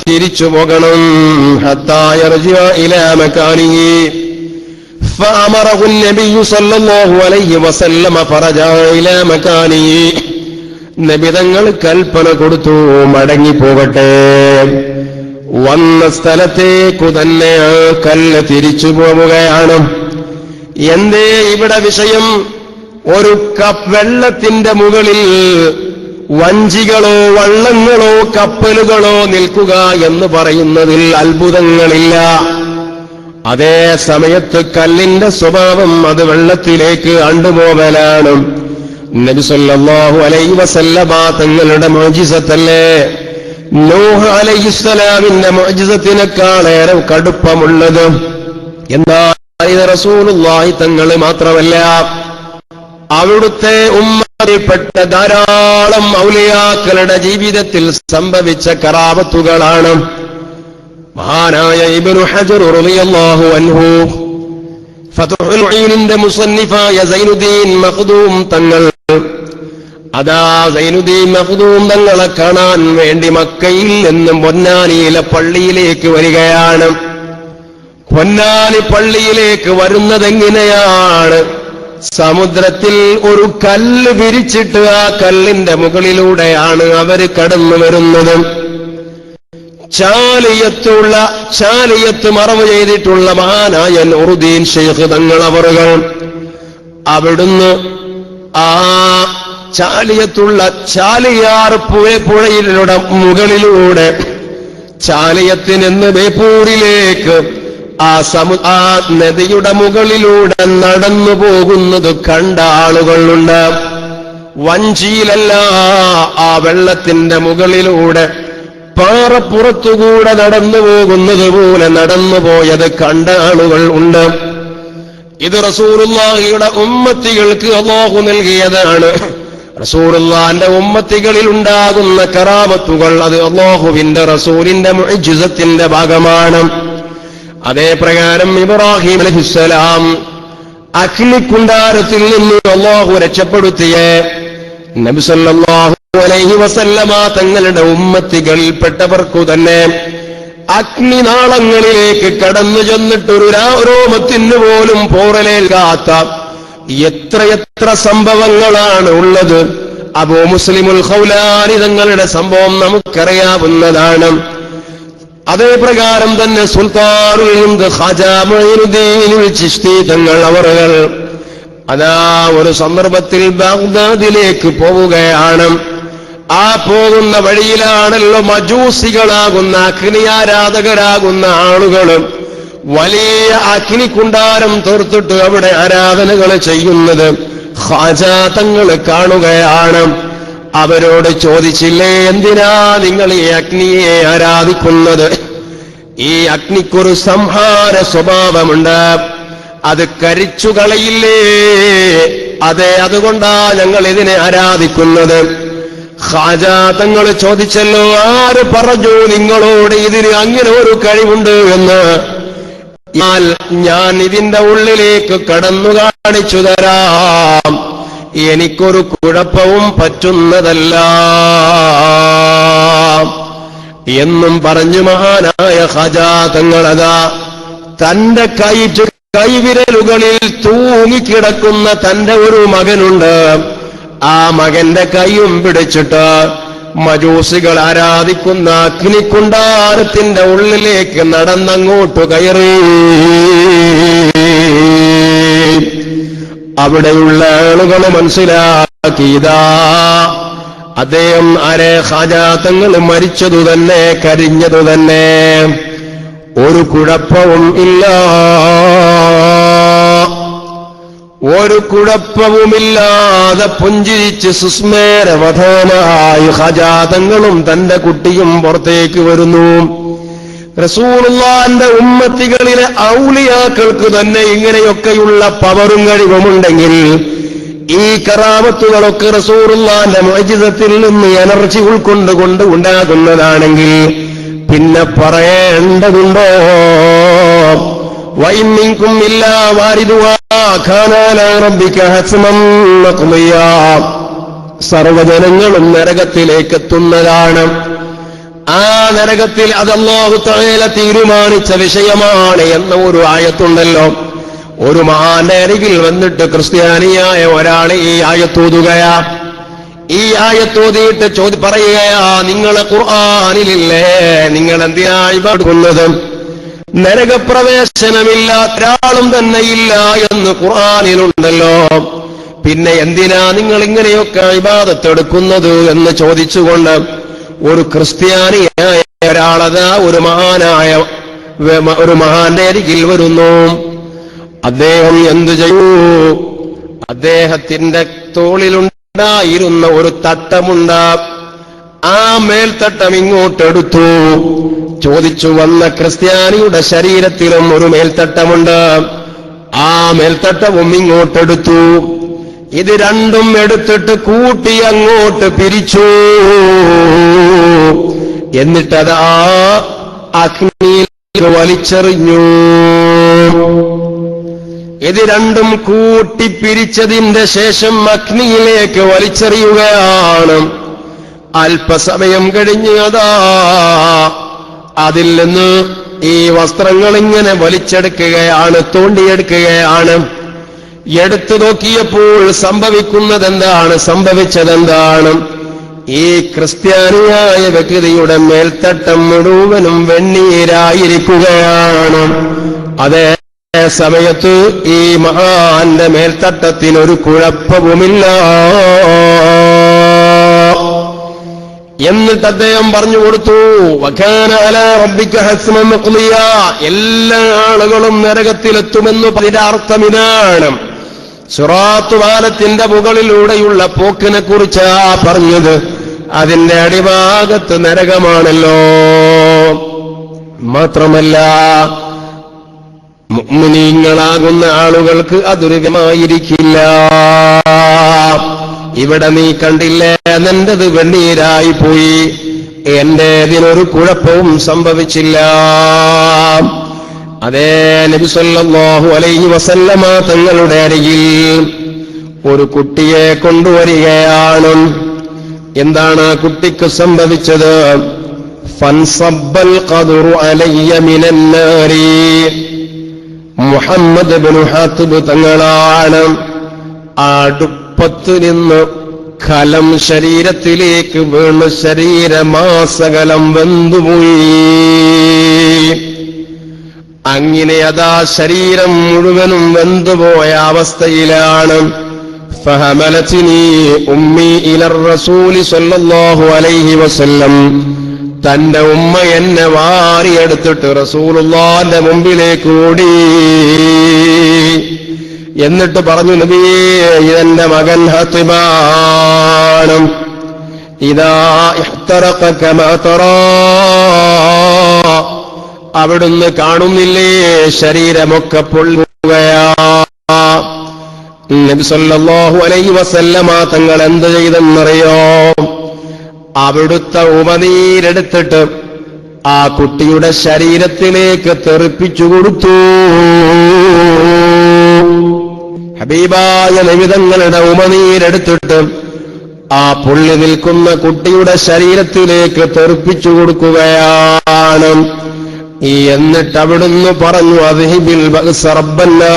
തിരിച്ചു പോകണം. ഹത്താ യർജിഅ ഇലാ മകാനിഹി ഫഅമറഹു നബിയ്യു സ്വല്ലല്ലാഹു അലൈഹി വസല്ലമ ഫറജഅ ഇലാ മകാനിഹി. നബി തങ്ങൾ കൽപ്പന കൊടുത്തു, മടങ്ങിപ്പോകട്ടെ. വന്ന സ്ഥലത്തേക്കു തന്നെ ആ കല്ല് തിരിച്ചു പോവുകയാണ്. എന്തേ ഇവിടെ വിഷയം? ഒരു കപ്പ് വെള്ളത്തിന്റെ മുകളിൽ വഞ്ചികളോ വള്ളങ്ങളോ കപ്പലുകളോ നിൽക്കുക എന്ന് പറയുന്നതിൽ അത്ഭുതങ്ങളില്ല. അതേ സമയത്ത് കല്ലിന്റെ സ്വഭാവം അത് വെള്ളത്തിലേക്ക് അണ്ടുപോകലാണ്. നബി സല്ലല്ലാഹു അലൈഹി വസല്ലമ തങ്ങളുടെ മുഅ്ജിസത്തല്ലേ. നൂഹ് അലൈഹിസ്സലാമിന്റെ മുഅ്ജിസത്തിനേക്കാളേറെ കടുപ്പമുള്ളത്. എന്നാൽ ഇത് റസൂലുള്ളാഹി തങ്ങൾ മാത്രമല്ല, അവിടുത്തെ ഉമ്മത്തിൽപ്പെട്ട ധാരാളം ഔലിയാക്കളുടെ ജീവിതത്തിൽ സംഭവിച്ച കറാമത്തുകളാണ്. മഹാനായ ഇബ്നു ഹജർ റളിയല്ലാഹു അൻഹു ഫത്ഹുൽ മുഈനിന്റെ മുസന്നിഫായ സൈനുദ്ദീൻ മഖ്ദൂം തങ്ങൾ, അതാ സൈനുദ്ദീൻ മഖ്ദൂം തങ്ങളെ കാണാൻ വേണ്ടി മക്കയിൽ നിന്നും പൊന്നാനിയിലെ പള്ളിയിലേക്ക് വരികയാണ്. പൊന്നാനി പള്ളിയിലേക്ക് വരുന്നതെങ്ങനെയാണ്? സമുദ്രത്തിൽ ഒരു കല്ല് വിരിച്ചിട്ട് ആ കല്ലിന്റെ മുകളിലൂടെയാണ് അവര് കടന്നു വരുന്നത്. ചാലിയത്ത് മറവ് ചെയ്തിട്ടുള്ള മഹാനായ നൂറുദ്ദീൻ ശൈഖ് തങ്ങൾ അവറുകൾ അവിടുന്ന് ആ ചാലിയത്തുള്ള ചാലിയാർ പുഴയിലൂടെ മുകളിലൂടെ ചാലിയത്തിനെന്ന് ബേപ്പൂരിലേക്ക് ആ നദിയുടെ മുകളിലൂടെ നടന്നു പോകുന്നത് കണ്ട ആളുകളുണ്ട്. വഞ്ചിയിലല്ല, ആ വെള്ളത്തിന്റെ മുകളിലൂടെ പാറപ്പുറത്തുകൂടെ നടന്നു പോകുന്നത് പോലെ നടന്നുപോയത് കണ്ട ആളുകൾ ഉണ്ട്. ഇത് റസൂലുള്ളാഹിയുടെ ഉമ്മത്തികൾക്ക് അല്ലാഹു നൽകിയതാണ്. റസൂലുള്ളാഹിന്റെ ഉമ്മത്തികളിൽ ഉണ്ടാകുന്ന കറാമത്തുകൾ അത് അല്ലാഹുവിന്റെ റസൂലിന്റെ മുഅ്ജിസത്തിന്റെ ഭാഗമാണ്. അതേ പ്രകാരം ഇബ്രാഹിം അലൈഹിസ്സലാം അഗ്നികുണ്ഡാരത്തിൽ നിന്ന് അല്ലാഹു രക്ഷപ്പെടുത്തിയ നബി സല്ലല്ലാഹു അലൈഹി വസല്ലമ തങ്ങളുടെ ഉമ്മത്തികളിൽപ്പെട്ടവർക്കു തന്നെ അഗ്നിനാളങ്ങളിലേക്ക് കടന്നു ചെന്നിട്ടൊരു രോമത്തിന് പോലും പോറലേൽക്കാത്ത എത്രയെത്ര സംഭവങ്ങളാണ് ഉള്ളത്. അബൂ മുസ്ലിമുൽ ഖൗലാനി തങ്ങളുടെ സംഭവം നമുക്കറിയാവുന്നതാണ്. അതേ പ്രകാരം തന്നെ സുൽത്താനുൽ ഹിന്ദ് ഖാജാ മുഈനുദ്ദീൻ ചിശ്തി തങ്ങൾ അവറുകൾ അതാ ഒരു സന്ദർഭത്തിൽ ബാഗ്ദാദിലേക്ക് പോവുകയാണ്. ആ പോകുന്ന വഴിയിലാണല്ലോ മജൂസികളാകുന്ന അഗ്നിയാരാധകരാകുന്ന ആളുകൾ വലിയ അഗ്നികുണ്ഡാരം തീർത്തിട്ട് അവിടെ ആരാധനകൾ ചെയ്യുന്നത് ഖാജാ തങ്ങൾ കാണുകയാണ്. അവരോട് ചോദിച്ചില്ലേ, എന്തിനാ നിങ്ങൾ ഈ അഗ്നിയെ ആരാധിക്കുന്നത്? ഈ അഗ്നിക്കൊരു സംഹാര സ്വഭാവമുണ്ട്, അത് കരിച്ചു കളയില്ലേ? അതെ, അതുകൊണ്ടാ ഞങ്ങൾ ഇതിനെ ആരാധിക്കുന്നത്. ഖാജാ തങ്ങൾ ചോദിച്ചല്ലോ, ആര് പറഞ്ഞു നിങ്ങളോട് ഇതിന് അങ്ങനെ ഒരു കഴിവുണ്ട് എന്ന്? ഞാൻ ഇതിന്റെ ഉള്ളിലേക്ക് കടന്നു കാണിച്ചു തരാം, എനിക്കൊരു കുഴപ്പവും പറ്റുന്നതല്ല എന്നും പറഞ്ഞു മഹാനായ ഖാജാ തങ്ങൾ അതാ തന്റെ കൈവിരലുകളിൽ തൂങ്ങിക്കിടക്കുന്ന തന്റെ ഒരു മകനുണ്ട്. ആ മകന്റെ കൈയും പിടിച്ചിട്ട് മജൂസികൾ ആരാധിക്കുന്ന അഗ്നികുണ്ഡാരത്തിന്റെ ഉള്ളിലേക്ക് നടന്നങ്ങോട്ട് കയറി. അവിടെയുള്ള ആളുകൾ മനസ്സിലാക്കിയതാ അദ്ദേഹം ഖാജാ തങ്ങൾ മരിച്ചതു തന്നെ, കരിഞ്ഞതു തന്നെ, ഒരു കുഴപ്പവും ഇല്ല, ഒരു കുഴപ്പവുമില്ലാതെ പുഞ്ചിരിച്ച് സുസ്മേരവധാനായി ഖാജാ തങ്ങളും തന്റെ കുട്ടിയും പുറത്തേക്ക് വരുന്നു. റസൂലുള്ളാഹിന്റെ ഉമ്മത്തികളിലെ ഔലിയാക്കൾക്ക് തന്നെ ഇങ്ങനെയൊക്കെയുള്ള പവറും കഴിവുമുണ്ടെങ്കിൽ ഈ കറാമത്തുകളൊക്കെ റസൂലുള്ളാഹിന്റെ മുഅ്ജിസത്തിൽ നിന്ന് എനർജി ഉൾക്കൊണ്ടുകൊണ്ട് ഉണ്ടാകുന്നതാണെങ്കിൽ പിന്നെ പറയേണ്ടതുണ്ടോ? വഇൻ മിൻകും ഇല്ലാ വാരിദുഹാ കാന അലാ റബ്ബിക ഹത്മൻ മഖ്ദിയാ. സർവ്വജനങ്ങളും നരകത്തിലേക്ക് എത്തുന്നതാണ്. ആ നരകത്തിൽ അത് അല്ലാഹു തആല തീരുമാനിച്ച വിഷയമാണ് എന്ന ഒരു ആയത്തുണ്ടല്ലോ. ഒരു മഹാന്റെ അരികിൽ വന്നിട്ട് ക്രിസ്ത്യാനിയായ ഒരാളെ ഈ ആയത്തോതുകയാ. ഈ ആയത്തോതിയിട്ട് പറയുകയാ, നിങ്ങളെ ഖുർആനിലില്ലേ, നിങ്ങൾ എന്തിനാ ഇബാദത്ത് ചെയ്യുന്നത്? നരകപ്രവേശനമില്ലാത്ത ഒരാളും തന്നെ ഇല്ല എന്ന് ഖുർആനിലുണ്ടല്ലോ, പിന്നെ എന്തിനാ നിങ്ങൾ ഇങ്ങനെയൊക്കെ ഇബാദത്ത് എടുക്കുന്നത് എന്ന് ചോദിച്ചുകൊണ്ട് ഒരു ക്രിസ്ത്യാനിയായ ഒരാളതാ ഒരു മഹാന്റെ അരികിൽ വരുന്നു. അദ്ദേഹം എന്തു ചെയ്യൂ? അദ്ദേഹത്തിന്റെ തോളിലുണ്ടായിരുന്ന ഒരു തട്ടമുണ്ട്, ആ മേൽത്തട്ടം ഇങ്ങോട്ടെടുത്തു. ചോദിച്ചു വന്ന ക്രിസ്ത്യാനിയുടെ ശരീരത്തിലും ഒരു മേൽത്തട്ടമുണ്ട്, ആ മേൽത്തട്ടവും ഇങ്ങോട്ടെടുത്തു. ഇത് രണ്ടും എടുത്തിട്ട് കൂട്ടി അങ്ങോട്ട് പിരിച്ചു. എന്നിട്ടതാ അഗ്നിയിൽ വലിച്ചെറിഞ്ഞു. ഇത് രണ്ടും കൂട്ടി പിരിച്ചതിന്റെ ശേഷം അഗ്നിയിലേക്ക് വലിച്ചെറിയുകയാണ്. അല്പസമയം കഴിഞ്ഞ് അതാ അതിൽ നിന്ന് ഈ വസ്ത്രങ്ങൾ ഇങ്ങനെ വലിച്ചെടുക്കുകയാണ്, തോണ്ടിയെടുക്കുകയാണ്. എടുത്തു നോക്കിയപ്പോൾ സംഭവിച്ചതെന്താണ്? ഈ ക്രിസ്ത്യാനിയായ വ്യക്തിയുടെ മേൽത്തട്ടം മുഴുവനും വെണ്ണീരായിരിക്കുകയാണ്. അതേ സമയത്ത് ഈ മഹാന്റെ മേൽത്തട്ടത്തിനൊരു കുഴപ്പവുമില്ല. എന്നിട്ട് അദ്ദേഹം പറഞ്ഞു കൊടുത്തു, വകാന അലാ റബ്ബിക ഹസ്മൻ മഖ്ദിയ, എല്ലാ ആളുകളും നരകത്തിലെത്തുമെന്ന് അതിനർത്ഥം ഇതാണ്. സിറാത്ത് പാലത്തിന്റെ മുകളിലൂടെയുള്ള പോക്കിനെ കുറിച്ചാ പറഞ്ഞത്. അതിന്റെ അടിഭാഗത്ത് നരകമാണല്ലോ. മാത്രമല്ല മുഅ്മിനീങ്ങളാകുന്ന ആളുകൾക്ക് അതൊരുമായിരിക്കില്ല. ഇവിടെ നീ കണ്ടില്ലേ, എന്റേത് വെണ്ണീരായി പോയി, എന്റേതിനൊരു കുഴപ്പവും സംഭവിച്ചില്ല. അതേ നബി സല്ലല്ലാഹു അലൈഹി വസല്ലമ തങ്ങളുടെ അരികിൽ ഒരു കുട്ടിയെ കൊണ്ടുവരികയാണ്. എന്താണ് ആ കുട്ടിക്ക് സംഭവിച്ചത്? ഫൻസബ്ബൽ ഖദ്റു അലയ്യ മിനൻ നാരി. മുഹമ്മദ് ഇബ്നു ഹാത്തിബ് തങ്ങളാണ്. അടുപ്പത്ത് നിന്ന് ഖലം ശരീരത്തിലേക്ക് വീണ് ശരീരമാസകലം വെന്തുപോയി. അങ്ങനെ അതാ ശരീരം മുഴുവനും വെന്തുപോയ അവസ്ഥയിലാണ്. ഫഹമലത്നി ഉമ്മി ഇലർ റസൂലി സ്വല്ലല്ലാഹു അലൈഹി വസല്ലം. തന്റെ ഉമ്മ എന്നെ വാരിയെടുത്തിട്ട് റസൂലുള്ളാഹിന്റെ മുമ്പിലേക്ക് ഓടി. എന്നിട്ട് പറഞ്ഞു, നബിയേ, ഇതെന്റെ മകൻ ഹത്തിബാണ്. ഇദാ ഇഹ്തറഖ കമാ തറാ. അവിടുന്ന് കാണുന്നില്ലേ, ശരീരമൊക്കെ പൊള്ളുകയാ. നബി സല്ലല്ലാഹു അലൈഹി വസല്ലമ തങ്ങൾ എന്ത് ചെയ്തെന്നറിയോ? അവിടുത്തെ ഉമനീരെടുത്തിട്ട് ആ കുട്ടിയുടെ ശരീരത്തിലേക്ക് തെറിപ്പിച്ചു കൊടുത്തു. ഹബീബായ നബി തങ്ങളുടെ ഉമനീരെടുത്തിട്ട് ആ പൊള്ളി നിൽക്കുന്ന കുട്ടിയുടെ ശരീരത്തിലേക്ക് തെറിപ്പിച്ചു കൊടുക്കുകയാണ്. എന്നിട്ട് അവിടുന്ന് പറഞ്ഞു, അദ്ഹിബിൽ ബഅസ റബ്ബന്നാസ്,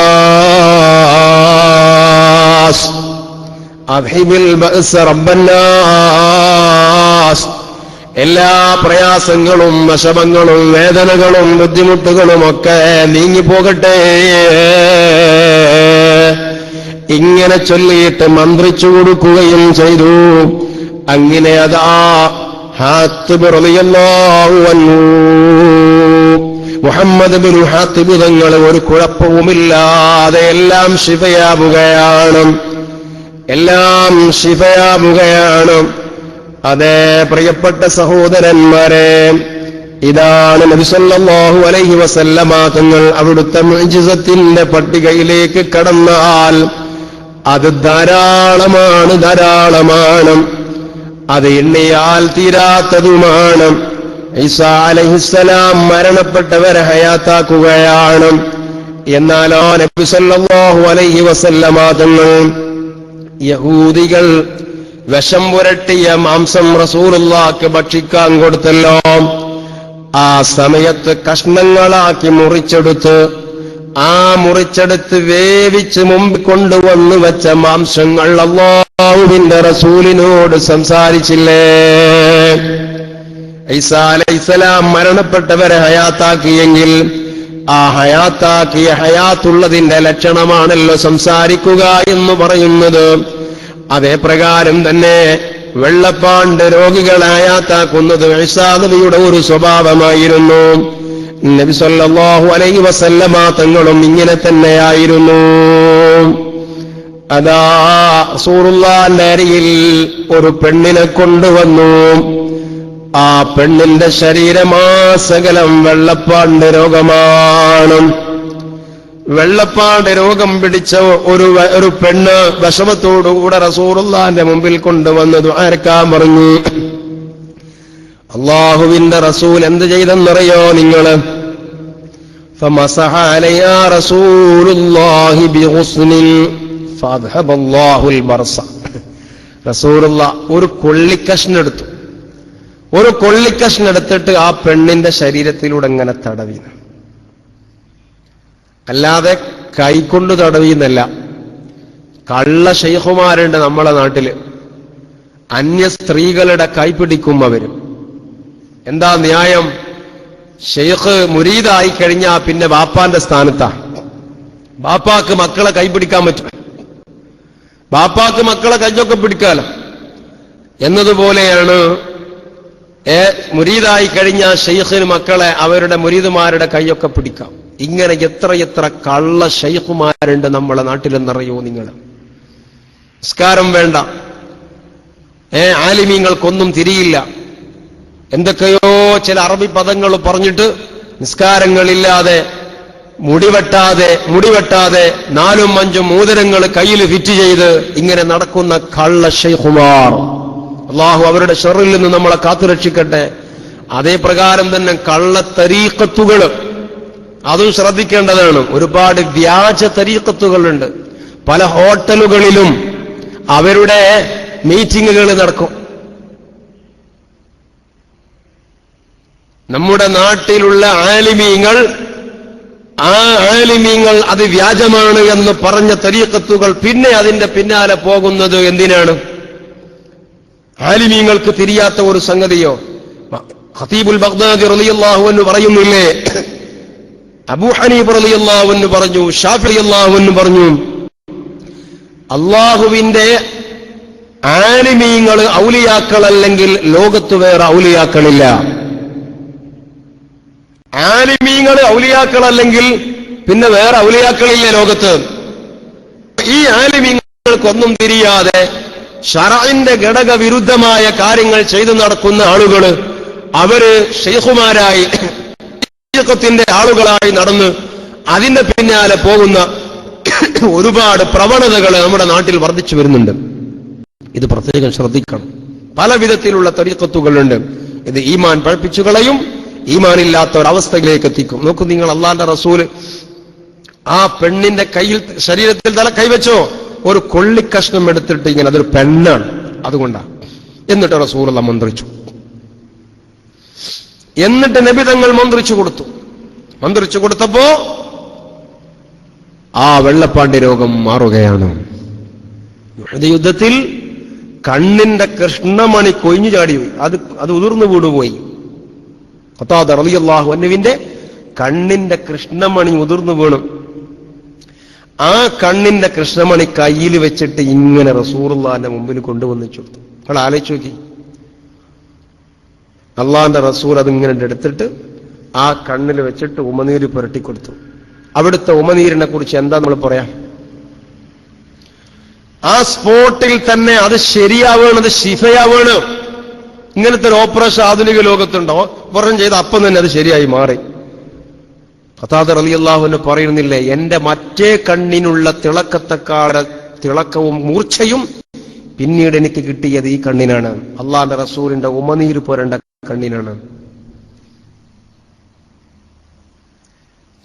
അദ്ഹിബിൽ ബഅസ റബ്ബന്നാസ്. എല്ലാ പ്രയാസങ്ങളും വിഷമങ്ങളും വേദനകളും ബുദ്ധിമുട്ടുകളും ഒക്കെ നീങ്ങിപ്പോകട്ടെ. ഇങ്ങനെ ചൊല്ലിയിട്ട് മന്ത്രിച്ചു കൊടുക്കുകയും ചെയ്തു. അങ്ങനെ അതാ ഹാത്തിബ് റളിയല്ലാഹു അൻഹു, മുഹമ്മദ് ഇബ്നു ഹാത്തിബ് തങ്ങൾ ഒരു കുഴപ്പവുമില്ലാതെ എല്ലാം ശിഫയാവുകയാണ്, എല്ലാം ശിഫയാവുകയാണ്. അതേ പ്രിയപ്പെട്ട സഹോദരന്മാരെ, ഇതാണ് നബി സല്ലല്ലാഹു അലൈഹി വസല്ലമ തങ്ങൾ അവിടുത്തെ മുഅ്ജിസത്തിന്റെ പട്ടികയിലേക്ക് കടന്നാൽ അത് ധാരാളമാണ്. അത് എണ്ണിയാൽ തീരാത്തതുമാണ്. ഈസാ അലൈഹിസ്സലാം മരണപ്പെട്ടവരെ ഹയാത്താക്കുകയാണ്. എന്നാലോ നബി സല്ലല്ലാഹു അലൈഹി വസല്ലമ തങ്ങൾ യഹൂദികൾ വിഷം പുരട്ടിയ മാംസം റസൂലുള്ളാഹിക്ക് ഭക്ഷിക്കാൻ കൊടുത്തല്ലോ. ആ സമയത്ത് കഷ്ണങ്ങളാക്കി മുറിച്ചെടുത്ത് വേവിച്ച് മുമ്പ് കൊണ്ടുവന്നു വെച്ച മാംസങ്ങൾ അല്ലാഹുവിന്റെ റസൂലിനോട് സംസാരിച്ചില്ലേ? ഈസാ അലൈഹിസ്സലാം മരണപ്പെട്ടവരെ ഹയാത്താക്കിയെങ്കിൽ ആ ഹയാത്താക്കിയ ഹയാത്തുള്ളതിന്റെ ലക്ഷണമാണല്ലോ സംസാരിക്കുക എന്ന് പറയുന്നത്. അതേ പ്രകാരം തന്നെ വെള്ളപ്പാണ്ട് രോഗികളെ ഹയാത്താക്കുന്നത് ഈസാ നബിയുടെ ഒരു സ്വഭാവമായിരുന്നു. നബി സല്ലല്ലാഹു അലൈഹി വസല്ലമ തങ്ങളും ഇങ്ങനെ തന്നെയായിരുന്നു. അതാ റസൂലുള്ളാഹിന്റെ അരികിൽ ഒരു പെണ്ണിനെ കൊണ്ടുവന്നു. ആ പെണ്ണിന്റെ ശരീരമാസകലം വെള്ളപ്പാണ്ട് രോഗമാണ്. വെള്ളപ്പാട് രോഗം പിടിച്ച ഒരു പെണ്ണ് വിഷമത്തോടുകൂടെ റസൂലുള്ളാഹിന്റെ മുമ്പിൽ കൊണ്ടുവന്ന് ദുആർക്കാൻ പറഞ്ഞു. അല്ലാഹുവിന്റെ റസൂൽ എന്ത് ചെയ്തെന്നറിയോ നിങ്ങള്? ഫമസഹ അലൈഹാ റസൂലുള്ളാഹി ബിഗുസ്നിൻ ഫഅദ്ഹബല്ലാഹുൽ ബർസ. റസൂലുള്ളാഹ് ഒരു കൊള്ളിക്കഷ്ണം എടുത്തിട്ട് ആ പെണ്ണിന്റെ ശരീരത്തിലൂടെ ഇങ്ങനെ തടവി. അല്ലാതെ കൈകൊണ്ട് തടവിന്നല്ല. കള്ള ശൈഖുമാരുണ്ട് നമ്മളെ നാട്ടില്, അന്യ സ്ത്രീകളുടെ കൈപിടിക്കും അവര്. എന്താ ന്യായം? ഷെയ്ഖ് മുരീദായി കഴിഞ്ഞാൽ പിന്നെ ബാപ്പാന്റെ സ്ഥാനത്താ. ബാപ്പാക്ക് മക്കളെ കൈപിടിക്കാൻ പറ്റും, ബാപ്പാക്ക് മക്കളെ കൈയൊക്കെ പിടിക്കാലോ എന്നതുപോലെയാണ് മുരീദായി കഴിഞ്ഞാൽ ഷെയ്ഖിന് മക്കളെ അവരുടെ മുരീദുമാരുടെ കൈയൊക്കെ പിടിക്കാം. ഇങ്ങനെ എത്ര കള്ള ഷെയ്ഖുമാരുണ്ട് നമ്മളെ നാട്ടിലെന്നറിയോ നിങ്ങൾ? നിസ്കാരം വേണ്ട, ആലിമീങ്ങൾക്കൊന്നും തിരിയില്ല, എന്തൊക്കെയോ ചില അറബി പദങ്ങൾ പറഞ്ഞിട്ട് നിസ്കാരങ്ങളില്ലാതെ മുടിവെട്ടാതെ 4ഉം 5ഉം മോതിരങ്ങൾ കയ്യിൽ ഫിറ്റ് ചെയ്ത് ഇങ്ങനെ നടക്കുന്ന കള്ള ശൈഖുമാർ. അള്ളാഹു അവരുടെ ശർറിൽ നിന്ന് നമ്മളെ കാത്തുരക്ഷിക്കട്ടെ. അതേ പ്രകാരം തന്നെ കള്ള തരീഖത്തുകൾ, അതും ശ്രദ്ധിക്കേണ്ടതാണ്. ഒരുപാട് വ്യാജ തരീഖത്തുകളുണ്ട്. പല ഹോട്ടലുകളിലും അവരുടെ മീറ്റിങ്ങുകൾ നടക്കും. നമ്മുടെ നാട്ടിലുള്ള ആലിമീങ്ങൾ അത് വ്യാജമാണ് എന്ന് പറഞ്ഞ തരീഖത്തുകൾ പിന്നെ അതിന്റെ പിന്നാലെ പോകുന്നത് എന്തിനാണ്? ആലിമീങ്ങൾക്ക് തിരിയാത്ത ഒരു സംഗതിയോ? ഖതീബുൽ ബഗ്ദാദി റളിയല്ലാഹു അൻഹു പറയുന്നില്ലേ, അബൂ ഹനീഫ റളിയല്ലാഹു അൻഹു പറഞ്ഞു, ഷാഫിഈ റളിയല്ലാഹു അൻഹു പറഞ്ഞു, അല്ലാഹുവിന്റെ ആലിമീങ്ങൾ ഔലിയാക്കളല്ലെങ്കിൽ ലോകത്ത് വേറെ ഔലിയാക്കളില്ല. ആലിമീങ്ങൾ ഔലിയാക്കളല്ലെങ്കിൽ പിന്നെ വേറെ ഔലിയാക്കളില്ല ലോകത്ത്. ഈ ആലിമീങ്ങൾക്കൊന്നും തിരിയാതെ ശറഇന്റെ ഘടകവിരുദ്ധമായ കാര്യങ്ങൾ ചെയ്തു നടക്കുന്ന ആളുകൾ അവര് ശൈഖുമാരായി ത്തിന്റെ ആളുകളായി നടന്ന് അതിന്റെ പിന്നാലെ പോകുന്ന ഒരുപാട് പ്രവണതകൾ നമ്മുടെ നാട്ടിൽ വർദ്ധിച്ചു വരുന്നുണ്ട്. ഇത് പ്രത്യേകം ശ്രദ്ധിക്കണം. പല വിധത്തിലുള്ള തരീഖത്തുകളുണ്ട്. ഇത് ഈമാൻ പഴപ്പിച്ചു കളയും, ഈമാനില്ലാത്ത ഒരവസ്ഥയിലേക്ക് എത്തിക്കും. നോക്കൂ നിങ്ങൾ, അള്ളാന്റെ റസൂല് ആ പെണ്ണിന്റെ കയ്യിൽ ശരീരത്തിൽ തല കൈവച്ചോ? ഒരു കൊള്ളിക്കഷ്ണം എടുത്തിട്ട് ഇങ്ങനെ, അതൊരു പെണ്ണാണ് അതുകൊണ്ടാണ്. എന്നിട്ട് റസൂലുള്ള മന്ത്രിച്ചു. എന്നിട്ട് നബി തങ്ങൾ മന്ത്രിച്ചു കൊടുത്തപ്പോ ആ വെള്ളപ്പാണ്ടി രോഗം മാറുകയാണ്. യുദ്ധത്തിൽ കണ്ണിന്റെ കൃഷ്ണമണി കൊഴിഞ്ഞു ചാടിപ്പോയി, അത് ഉതിർന്നു വീടുപോയി. ഖത്താദ റളിയല്ലാഹു അൻഹുവിന്റെ കണ്ണിന്റെ കൃഷ്ണമണി ഉതിർന്നു വീണു. ആ കണ്ണിന്റെ കൃഷ്ണമണി കയ്യിൽ വെച്ചിട്ട് ഇങ്ങനെ റസൂലുള്ളാഹിന്റെ മുമ്പിൽ കൊണ്ടുവന്ന് കൊടുത്തു. നിങ്ങൾ ആലോചിച്ച് നോക്കി, അള്ളാന്റെ റസൂൽ അതിങ്ങനെ എടുത്തിട്ട് ആ കണ്ണിൽ വെച്ചിട്ട് ഉമനീര് പുരട്ടിക്കൊടുത്തു. അവിടുത്തെ ഉമനീരിനെ കുറിച്ച് എന്താ നമ്മൾ പറയാം? ആ സ്പോട്ടിൽ തന്നെ അത് ശരിയാവുകയാണ്, അത് ശിഫയാവുകയാണ്. ഇങ്ങനത്തെ ഒരു ഓപ്പറേഷൻ ആധുനിക ലോകത്തുണ്ടോ? ഓപ്പറേഷൻ ചെയ്ത് അപ്പം തന്നെ അത് ശരിയായി മാറി. ഖത്താദ റളിയല്ലാഹു അൻഹു പറയുന്നില്ലേ, എന്റെ മറ്റേ കണ്ണിനുള്ള തിളക്കത്തെക്കാട് തിളക്കവും മൂർച്ചയും പിന്നീട് എനിക്ക് കിട്ടിയത് ഈ കണ്ണിനാണ്, അള്ളാന്റെ റസൂലിന്റെ ഉമനീര് പുരണ്ട കണ്ണിനാണ്.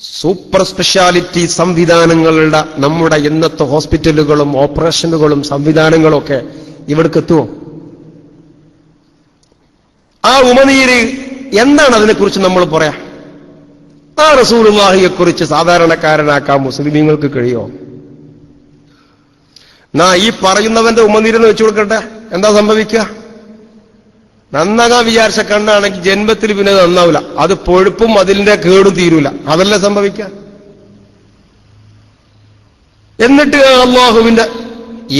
സൂപ്പർ സ്പെഷ്യാലിറ്റി സംവിധാനങ്ങളുടെ നമ്മുടെ ഇന്നത്തെ ഹോസ്പിറ്റലുകളും ഓപ്പറേഷനുകളും സംവിധാനങ്ങളൊക്കെ ഇവിടേക്ക് എത്തുമോ? ആ ഉമനീര് എന്താണ് അതിനെക്കുറിച്ച് നമ്മൾ പറയാം? ആ റസൂലുള്ളാഹിയെ കുറിച്ച് സാധാരണക്കാരനാക്കാൻ മുസ്ലിമീങ്ങൾക്ക് കഴിയോ? ഈ പറയുന്നവന്റെ ഉമനീരെന്ന് വെച്ചു കൊടുക്കട്ടെ, എന്താ സംഭവിക്കുക? നന്നാകാൻ വിചാരിച്ച കണ്ണാണെങ്കിൽ ജന്മത്തിൽ പിന്നെ നന്നാവില്ല, അത് പൊഴുപ്പും അതിന്റെ കേടും തീരൂല, അതല്ലേ സംഭവിക്കുക. എന്നിട്ട് അള്ളാഹുവിന്റെ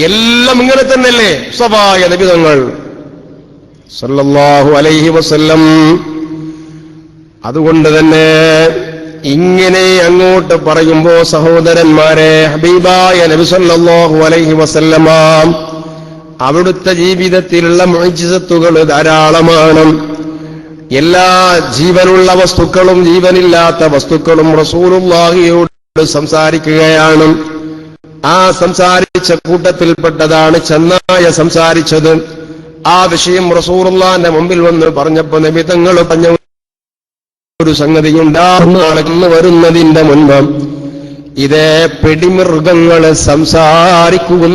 എല്ലാം ഇങ്ങനെ തന്നെയല്ലേ സ്വഭാവ നബിതങ്ങൾ സല്ലല്ലാഹു അലൈഹി വസല്ലം. അതുകൊണ്ട് തന്നെ ഇങ്ങനെ അങ്ങോട്ട് പറയുമ്പോ സഹോദരന്മാരെ, ഹബീബായ നബി സല്ലല്ലാഹു അലൈഹി വസല്ലമ അവിടുത്തെ ജീവിതത്തിലുള്ള മുഅ്ജിസത്തുകൾ ധാരാളമാണ്. എല്ലാ ജീവനുള്ള വസ്തുക്കളും ജീവനില്ലാത്ത വസ്തുക്കളും റസൂലുള്ളാഹിയോട് സംസാരിക്കുകയാണ്. ആ സംസാരിച്ച കൂട്ടത്തിൽപ്പെട്ടതാണ് ചെന്നായ സംസാരിച്ചത്. ആ വിഷയം റസൂലുള്ളാഹിന്റെ മുമ്പിൽ വന്ന് പറഞ്ഞപ്പോ നബി തങ്ങൾ പറഞ്ഞ ഒരു സംഗതിയുണ്ടാകുന്ന വരുന്നതിന്റെ മുൻപ് ഇതേ പിടിമൃഗങ്ങൾ സംസാരിക്കുന്നതാണ്.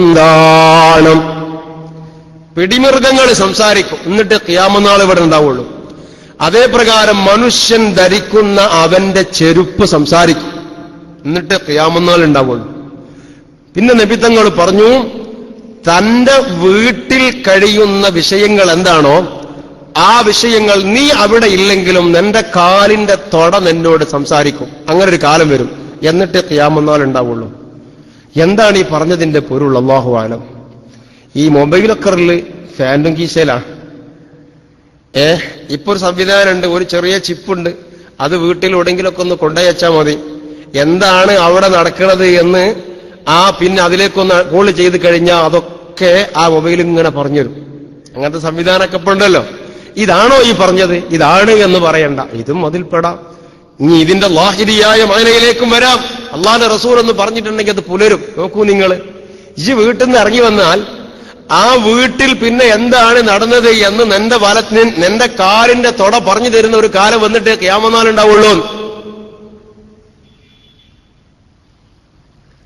പിടിമൃഗങ്ങൾ സംസാരിക്കും, എന്നിട്ട് ഖിയാമത്ത് ഇവിടെ ഉണ്ടാവുള്ളൂ. അതേ പ്രകാരം മനുഷ്യൻ ധരിക്കുന്ന അവന്റെ ചെരുപ്പ് സംസാരിക്കും, എന്നിട്ട് ഖിയാമത്ത് ഉണ്ടാവുള്ളൂ. പിന്നെ നബി തങ്ങൾ പറഞ്ഞു, തന്റെ വീട്ടിൽ കഴിയുന്ന വിഷയങ്ങൾ എന്താണോ ആ വിഷയങ്ങൾ നീ അവിടെ ഇല്ലെങ്കിലും നിന്റെ കാലിന്റെ തൊട നിന്നോട് സംസാരിക്കും. അങ്ങനെ ഒരു കാലം വരും, എന്നിട്ട് ഖിയാമത്ത് ഉണ്ടാവുള്ളൂ. എന്താണ് ഈ പറഞ്ഞതിന്റെ പൊരുൾ? അല്ലാഹു ആലം. ഈ മൊബൈലൊക്കെ ഫാൻറ്റും കീശയിലാണ്. ഇപ്പൊ ഒരു സംവിധാനമുണ്ട്, ഒരു ചെറിയ ചിപ്പുണ്ട്, അത് വീട്ടിൽ എവിടെയെങ്കിലൊക്കെ ഒന്ന് കൊണ്ടുവച്ചാൽ മതി. എന്താണ് അവിടെ നടക്കുന്നത് എന്ന് പിന്നെ അതിലേക്കൊന്ന് കോൾ ചെയ്ത് കഴിഞ്ഞാൽ അതൊക്കെ ആ മൊബൈൽ ഇങ്ങനെ പറഞ്ഞുതരും. അങ്ങനത്തെ സംവിധാനമൊക്കെ ഇപ്പൊ ഉണ്ടല്ലോ. ഇതാണോ ഈ പറഞ്ഞത്? ഇതാണ് എന്ന് പറയണ്ട, ഇതും അതിൽപ്പെടാം. ഇനി ഇതിന്റെ ലാഹിരിയായ മാനയിലേക്കും വരാം. അള്ളാഹുവിന്റെ റസൂൽ എന്ന് പറഞ്ഞിട്ടുണ്ടെങ്കിൽ അത് പുലരും. നോക്കൂ നിങ്ങൾ, ഈ വീട്ടിൽ നിന്ന് ഇറങ്ങി വന്നാൽ ആ വീട്ടിൽ പിന്നെ എന്താണ് നടന്നത് എന്ന് നിന്റെ കാലിന്റെ തൊട പറഞ്ഞു തരുന്ന ഒരു കാലം വന്നിട്ട് ഖിയാമത്ത് ഉണ്ടാവുള്ളൂ.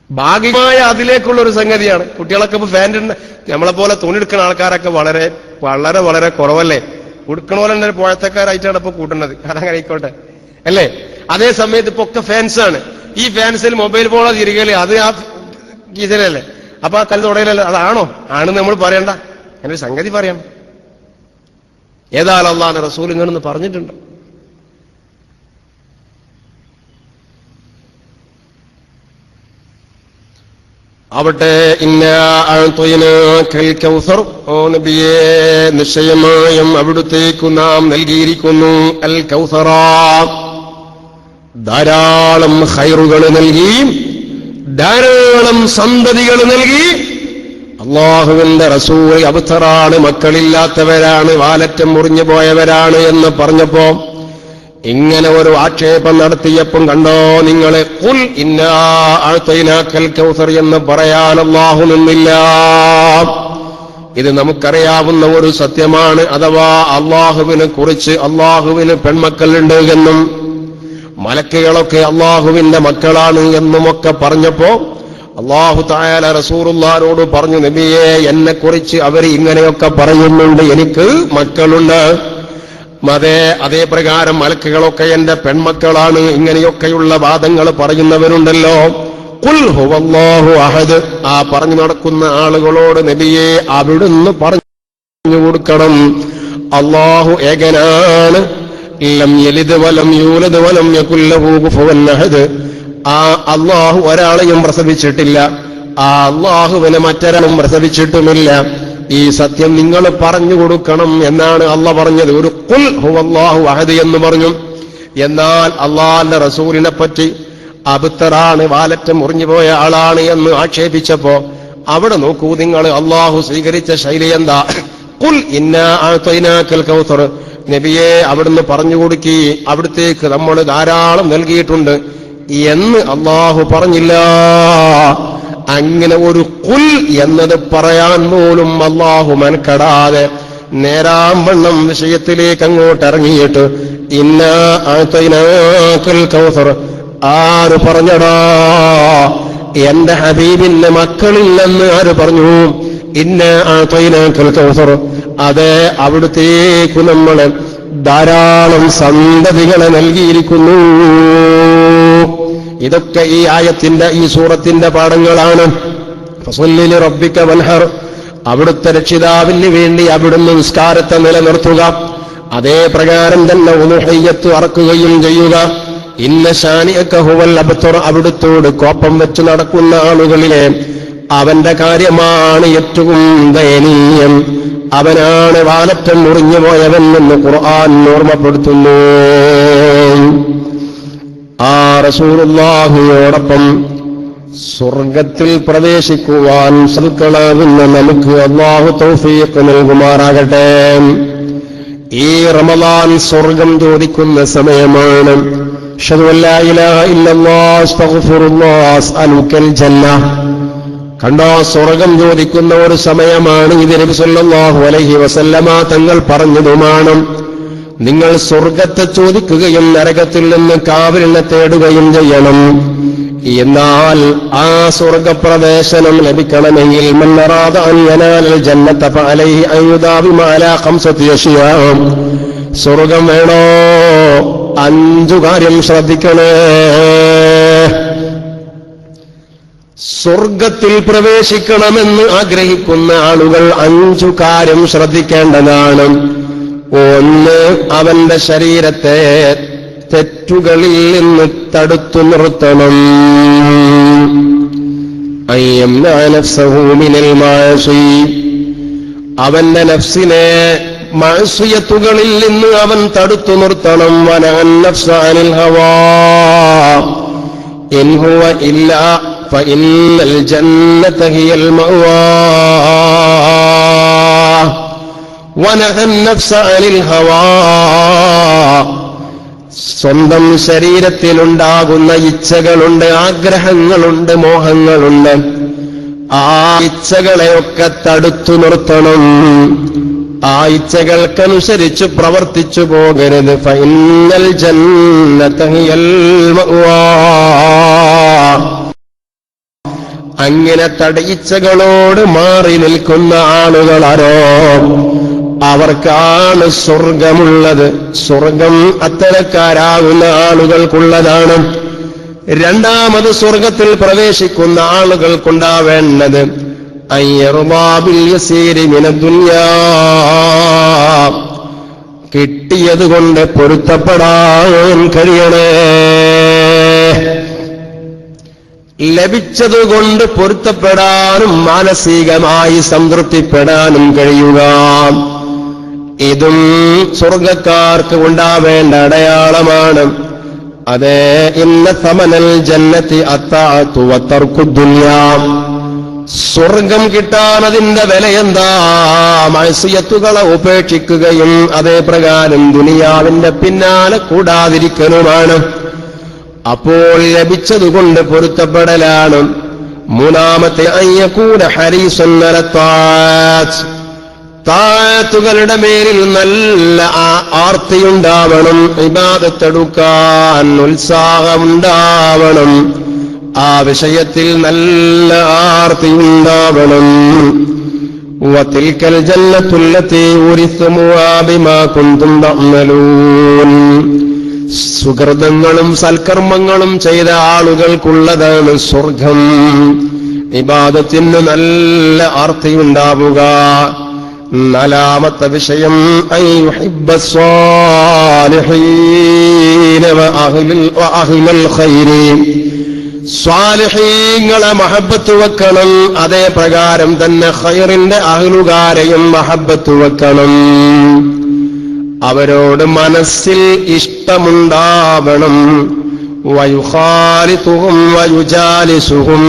ഭാഗികമായ അതിലേക്കുള്ള ഒരു സംഗതിയാണ്. കുട്ടികളൊക്കെ ഇപ്പൊ ഫാൻറ്റിന്റെ നമ്മളെ പോലെ തുണിയെടുക്കുന്ന ആൾക്കാരൊക്കെ വളരെ വളരെ വളരെ കുറവല്ലേ? ഉടുക്കണ പോലെ തന്നെ പോഴത്തക്കാരായിട്ടാണ് ഇപ്പൊ കൂട്ടുന്നത്. അതങ്ങനെ ആയിക്കോട്ടെ അല്ലേ? അതേ സമയത്ത് ഇപ്പൊ ഒക്കെ ഫാൻസാണ്. ഈ ഫാൻസിൽ മൊബൈൽ ഫോണോ തിരികെ അത് ആ ഗീതലല്ലേ? അപ്പൊ ആ കല്ല് തുടയിലല്ലേ? അതാണോ? ആണെന്ന് നമ്മൾ പറയണ്ട, അങ്ങനെ ഒരു സംഗതി പറയാം. ഏതായാലും അല്ലാഹുവിന്റെ റസൂൽ ഇങ്ങനെന്ന് പറഞ്ഞിട്ടുണ്ട്. ആവട്ടെ, ഓ നബിയേ, നിശ്ചയമായും അവിടുത്തേക്കു നാം നൽകിയിരിക്കുന്നു അൽ കൗസറ, ധാരാളം ഖൈറുകൾ നൽകി, ധാരാളം സന്തതികൾ നൽകി. അള്ളാഹുവിന്റെ റസൂൽ അബ്തറാണ്, മക്കളില്ലാത്തവരാണ്, വാലറ്റം മുറിഞ്ഞു പോയവരാണ് എന്ന് പറഞ്ഞപ്പോ ഇങ്ങനെ ഒരു ആക്ഷേപം നടത്തിയപ്പം കണ്ടോ നിങ്ങളെ, ഖുൽ ഇന്നാ അഅ്തൈനാക്കൽ കൗസർ എന്ന് പറയാൻ അല്ലാഹു നിന്നില്ല. ഇത് നമുക്കറിയാവുന്ന ഒരു സത്യമാണ്. അഥവാ അള്ളാഹുവിനെ കുറിച്ച്, അള്ളാഹുവിന് പെൺമക്കളുണ്ട് എന്നും മലക്കുകളൊക്കെ അള്ളാഹുവിന്റെ മക്കളാണ് എന്നുമൊക്കെ പറഞ്ഞപ്പോ അള്ളാഹു തആല റസൂലുള്ളാഹിനോട് പറഞ്ഞു, നബിയെ, എന്നെ കുറിച്ച് അവർ ഇങ്ങനെയൊക്കെ പറയുന്നുണ്ട്, എനിക്ക് മക്കളുണ്ട്. അതേ പ്രകാരം മലക്കുകളൊക്കെ എന്റെ പെൺമക്കളാണ്, ഇങ്ങനെയൊക്കെയുള്ള വാദങ്ങൾ പറയുന്നവരുണ്ടല്ലോ. ഖുൽ ഹുവല്ലാഹു അഹദ്, ആ പറഞ്ഞു നടക്കുന്ന ആളുകളോട് നബിയെ അവിടുന്ന് പറഞ്ഞു കൊടുക്കണം, അല്ലാഹു ഏകനാണ്. ലം യലിദ് വലം യൂലദ് വലം യകുൽ ലഹു കുഫുവൻ അഹദ്. ആ അല്ലാഹു ഒരാളെയും പ്രസവിച്ചിട്ടില്ല, ആ അല്ലാഹുവിനെ മറ്റൊരാളും പ്രസവിച്ചിട്ടുമില്ല. ഈ സത്യം നിങ്ങൾ പറഞ്ഞു കൊടുക്കണം എന്നാണ് അള്ളാഹ് പറഞ്ഞത്. ഒരു ഖുൽ ഹുവല്ലാഹു അഹദ് എന്ന് പറഞ്ഞു. എന്നാൽ അള്ളാഹുവിന്റെ റസൂലിനെ പറ്റി അബ്തറാണ്, വാലറ്റം മുറിഞ്ഞുപോയ ആളാണ് എന്ന് ആക്ഷേപിച്ചപ്പോ അവിടെ നോക്കൂ നിങ്ങൾ, അള്ളാഹു സ്വീകരിച്ച ശൈലി എന്താ? ഖുൽ ഇന്നാ അഅ്തൈനാക്കൽ കൗസർ, നബിയെ അവിടുന്ന് പറഞ്ഞു കൊടുക്കി, അവിടുത്തേക്ക് നമ്മൾ ധാരാളം നൽകിയിട്ടുണ്ട് എന്ന് അള്ളാഹു പറഞ്ഞില്ല. അങ്ങനെ ഒരു ഖുൽ എന്നത് പറയാൻ പോലും അള്ളാഹു മെനക്കെടാതെ നേരാംവണ്ണം വിഷയത്തിലേക്ക് അങ്ങോട്ട് ഇറങ്ങിയിട്ട് ഇന്നാ അഅ്തൈനാക്കൽ കൗസർ, ആര് പറഞ്ഞടാ? എന്റെ ഹബീബിന്റെ മക്കളില്ലെന്ന് ആര് പറഞ്ഞു? ഇന്നാ അഅ്തൈനാകൽ കൗസർ, അതെ അവിടുത്തേക്കു നമ്മൾ ധാരാളം സന്തതികളെ നൽകിയിരിക്കുന്നു. ഇതൊക്കെ ഈ ആയത്തിന്റെ, ഈ സൂറത്തിന്റെ പാഠങ്ങളാണ്. ഫസല്ലി ലിറബ്ബിക വൻഹർ, അവിടുത്തെ രക്ഷിതാവിന് വേണ്ടി അവിടുന്ന് നിസ്കാരത്തെ നിലനിർത്തുക. അതേ പ്രകാരം തന്നെ ഉളുഹിയ്യത്ത് അറക്കുകയും ചെയ്യുക. ഇന്ന ശാനിഅക ഹുവൽ അബ്തർ, അവിടുത്തോട് കോപ്പം വെച്ച് നടക്കുന്ന ആളുകളിലെ അവന്റെ കാര്യമാണ് ഏറ്റവും ദയനീയം, അവനാണ് വാലറ്റം മുറിഞ്ഞു പോയവൻ എന്ന് ഖുർആൻ ഓർമ്മപ്പെടുത്തുന്നു. ആ റസൂലുള്ളാഹിയോടൊപ്പം സ്വർഗത്തിൽ പ്രവേശിക്കുവാൻ സൽക്കളാകുന്ന നമുക്ക് അല്ലാഹു തൗഫീഖ് നൽകുമാറാകട്ടെ. ഈ റമളാൻ സ്വർഗം ചോദിക്കുന്ന സമയമാണ്. അഷ്ഹദു അല്ലാ ഇലാഹ ഇല്ലല്ലാഹ് അസ്തഗ്ഫിറുല്ലാഹ് അസ്അലുക്കൽ ജന്ന. കണ്ടോ, സ്വർഗം ചോദിക്കുന്ന ഒരു സമയമാണ് ഇത്. നബി സല്ലല്ലാഹു അലൈഹി വസല്ലമ തങ്ങൾ പറഞ്ഞതുമാണ്. നിങ്ങൾ സ്വർഗത്തെ ചോദിക്കുകയും നരകത്തിൽ നിന്ന് കാവലിനെ തേടുകയും ചെയ്യണം. എന്നാൽ ആ സ്വർഗപ്രവേശനം ലഭിക്കണമെങ്കിൽ മൻ അറാദ അൻ യനാലൽ ജന്നത ഫഅലൈഹി അൻ യുദാവിമ അലാ ഖംസതി അശ്യാ. സ്വർഗം വേണോ? 5 കാര്യം ശ്രദ്ധിക്കണേ. സ്വർഗത്തിൽ പ്രവേശിക്കണമെന്ന് ആഗ്രഹിക്കുന്ന ആളുകൾ 5 കാര്യം ശ്രദ്ധിക്കേണ്ടതാണ്. 1, അവന്റെ ശരീരത്തെ തെറ്റുകളിൽ നിന്ന് തടുത്തു നിർത്തണം. അയ്യംനാ നഫ്സഹു മിനൽ മഅസി, അവന്റെ നഫ്സിനെ മഅസിയത്തുകളിൽ നിന്ന് അവൻ തടുത്തു നിർത്തണം. വനഅൻ നഫ്സ അനിൽ ഹവാ ഇൻ ഹുവ ഇല്ലാ ഫഇന്നൽ ജന്നത ഹിയൽ മഅവാ. വനഅൻ നഫ്സ അനിൽ ഹവാ, സ്വന്തം ശരീരത്തിലുണ്ടാകുന്ന ഇച്ഛകളുണ്ട്, ആഗ്രഹങ്ങളുണ്ട്, മോഹങ്ങളുണ്ട്. ആ ഇച്ഛകളെയൊക്കെ തടുത്തു നിർത്തണം. ആ ഇച്ഛകൾക്കനുസരിച്ച് പ്രവർത്തിച്ചു പോകരുത്. ഫഇന്നൽ ജന്നത ഹിയൽ മഅവാ. അങ്ങനെ ഇച്ഛകളോട് മാറി നിൽക്കുന്ന ആളുകളാരോ അവർക്കാണ് സ്വർഗമുള്ളത്. സ്വർഗം അത്തരക്കാരാകുന്ന ആളുകൾക്കുള്ളതാണ്. 2ാമത് സ്വർഗത്തിൽ പ്രവേശിക്കുന്ന ആളുകൾക്കുണ്ടാവേണ്ടത് അയ്യർദാ ബിൽ യസീരി മിനദ് ദുനിയാ, കിട്ടിയതുകൊണ്ട് പൊരുത്തപ്പെടാൻ കഴിയണേ. ലഭിച്ചതുകൊണ്ട് പൊരുത്തപ്പെടാനും മാനസികമായി സംതൃപ്തിപ്പെടാനും കഴിയുക. ഇതും സ്വർഗക്കാർക്ക് ഉണ്ടാവേണ്ട അടയാളമാണ്. അതേ, ഇന്ന സമനൽ ജന്നത്തി അത്താഅതു വതർക്കു ദുനിയാ. സ്വർഗം കിട്ടാൻ അതിന്റെ വിലയെന്താ? മഅസിയത്തുകളെ ഉപേക്ഷിക്കുകയും അതേ പ്രകാരം ദുനിയാവിന്റെ പിന്നാലെ കൂടാതിരിക്കലുമാണ്. അപ്പോൾ ലഭിച്ചതുകൊണ്ട് പൊരുത്തപ്പെടലാണ്. 3ാമത്തെ അയ്യകൂന ഹരീസൻ അലത്താഅത്ത്, താഅത്തുകളുടെ മേലിൽ നല്ല ആർത്തിയുണ്ടാവണം. ഇബാദത്തെടുക്കാൻ ഉത്സാഹമുണ്ടാവണം. ആ വിഷയത്തിൽ നല്ല ആർത്തിയുണ്ടാവണം. വതിൽക്കൽ ജന്നത്തുല്ലതി ഉരിസ്തുമുഹാ ബിമാ കുന്തും തഅമലൂൻ. സുകൃതങ്ങളും സൽക്കർമ്മങ്ങളും ചെയ്ത ആളുകൾക്കുള്ളതാണ് സ്വർഗം. ഇബാദത്തിന് നല്ല ആർത്തിയുണ്ടാവുക. 4ാമത്തെ വിഷയം അയ്യുഹിബ്ബസ്സാലിഹീന വഅഹ്ലൽ ഖൈരി, സ്വാലിഹീങ്ങളെ മഹബ്ബത്ത് വെക്കണം. അതേ പ്രകാരം തന്നെ ഖൈറിന്റെ അഹ്ലുകാരെയും മഹബ്ബത്ത് വെക്കണം. അവരോട് മനസ്സിൽ ഇഷ്ടമുണ്ടാവണം. വയുഖാലിതുഹും വയുജാലിസുഹും,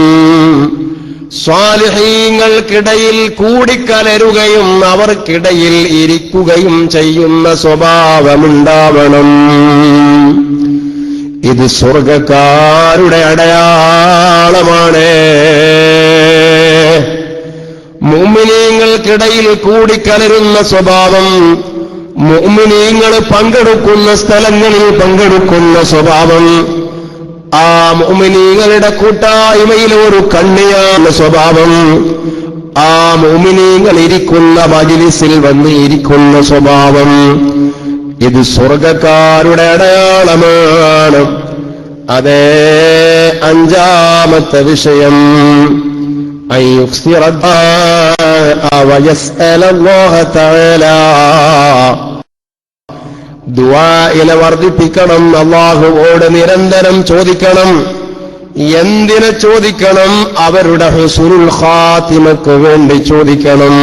സ്വാലിഹീങ്ങൾക്കിടയിൽ കൂടിക്കലരുകയും അവർക്കിടയിൽ ഇരിക്കുകയും ചെയ്യുന്ന സ്വഭാവമുണ്ടാവണം. ഇത് സ്വർഗക്കാരുടെ അടയാളമാണ്. മുഅ്മിനീങ്ങൾക്കിടയിൽ കൂടിക്കലരുന്ന സ്വഭാവം, മുഅ്മിനീങ്ങൾ പങ്കെടുക്കുന്ന സ്ഥലങ്ങളിൽ പങ്കെടുക്കുന്ന സ്വഭാവം, ആ മുഅ്മിനീങ്ങളുടെ കൂട്ടായ്മയിൽ ഒരു കണ്ണിയായ സ്വഭാവം, ആ മുഅ്മിനീങ്ങൾ ഇരിക്കുന്ന മജ്‌ലിസിൽ വന്ന് ഇരിക്കുന്ന സ്വഭാവം, ഇത് സ്വർഗ്ഗക്കാരുടെ അടയാളമാണ്. അതേ അഞ്ചാമത്തെ വിഷയം, ദുആഇനെ വർദ്ധിപ്പിക്കണം. അല്ലാഹുവോട് നിരന്തരം ചോദിക്കണം. എന്തിനെ ചോദിക്കണം? അവരുടെ ഹുസ്നുൽ ഖാത്തിമക്ക് വേണ്ടി ചോദിക്കണം.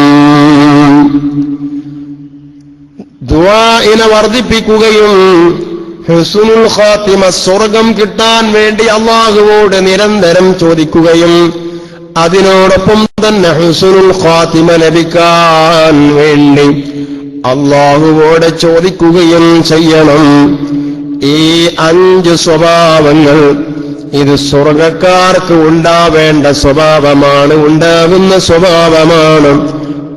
ദുആഇനെ വർദ്ധിപ്പിക്കുകയും ഹുസ്നുൽ ഖാത്തിമ സ്വർഗം കിട്ടാൻ വേണ്ടി അല്ലാഹുവോട് നിരന്തരം ചോദിക്കുകയും അതിനോടൊപ്പം തന്നെ ഹുസ്നുൽ ഖാത്തിമ ലഭിക്കാൻ വേണ്ടി അല്ലാഹുവോട് ചോദിക്കുകയും ചെയ്യണം. ഈ 5 സ്വഭാവങ്ങൾ ഇത് സ്വർഗ്ഗക്കാർക്ക് ഉണ്ടാവേണ്ട സ്വഭാവമാണ്, ഉണ്ടാകുന്ന സ്വഭാവമാണ്.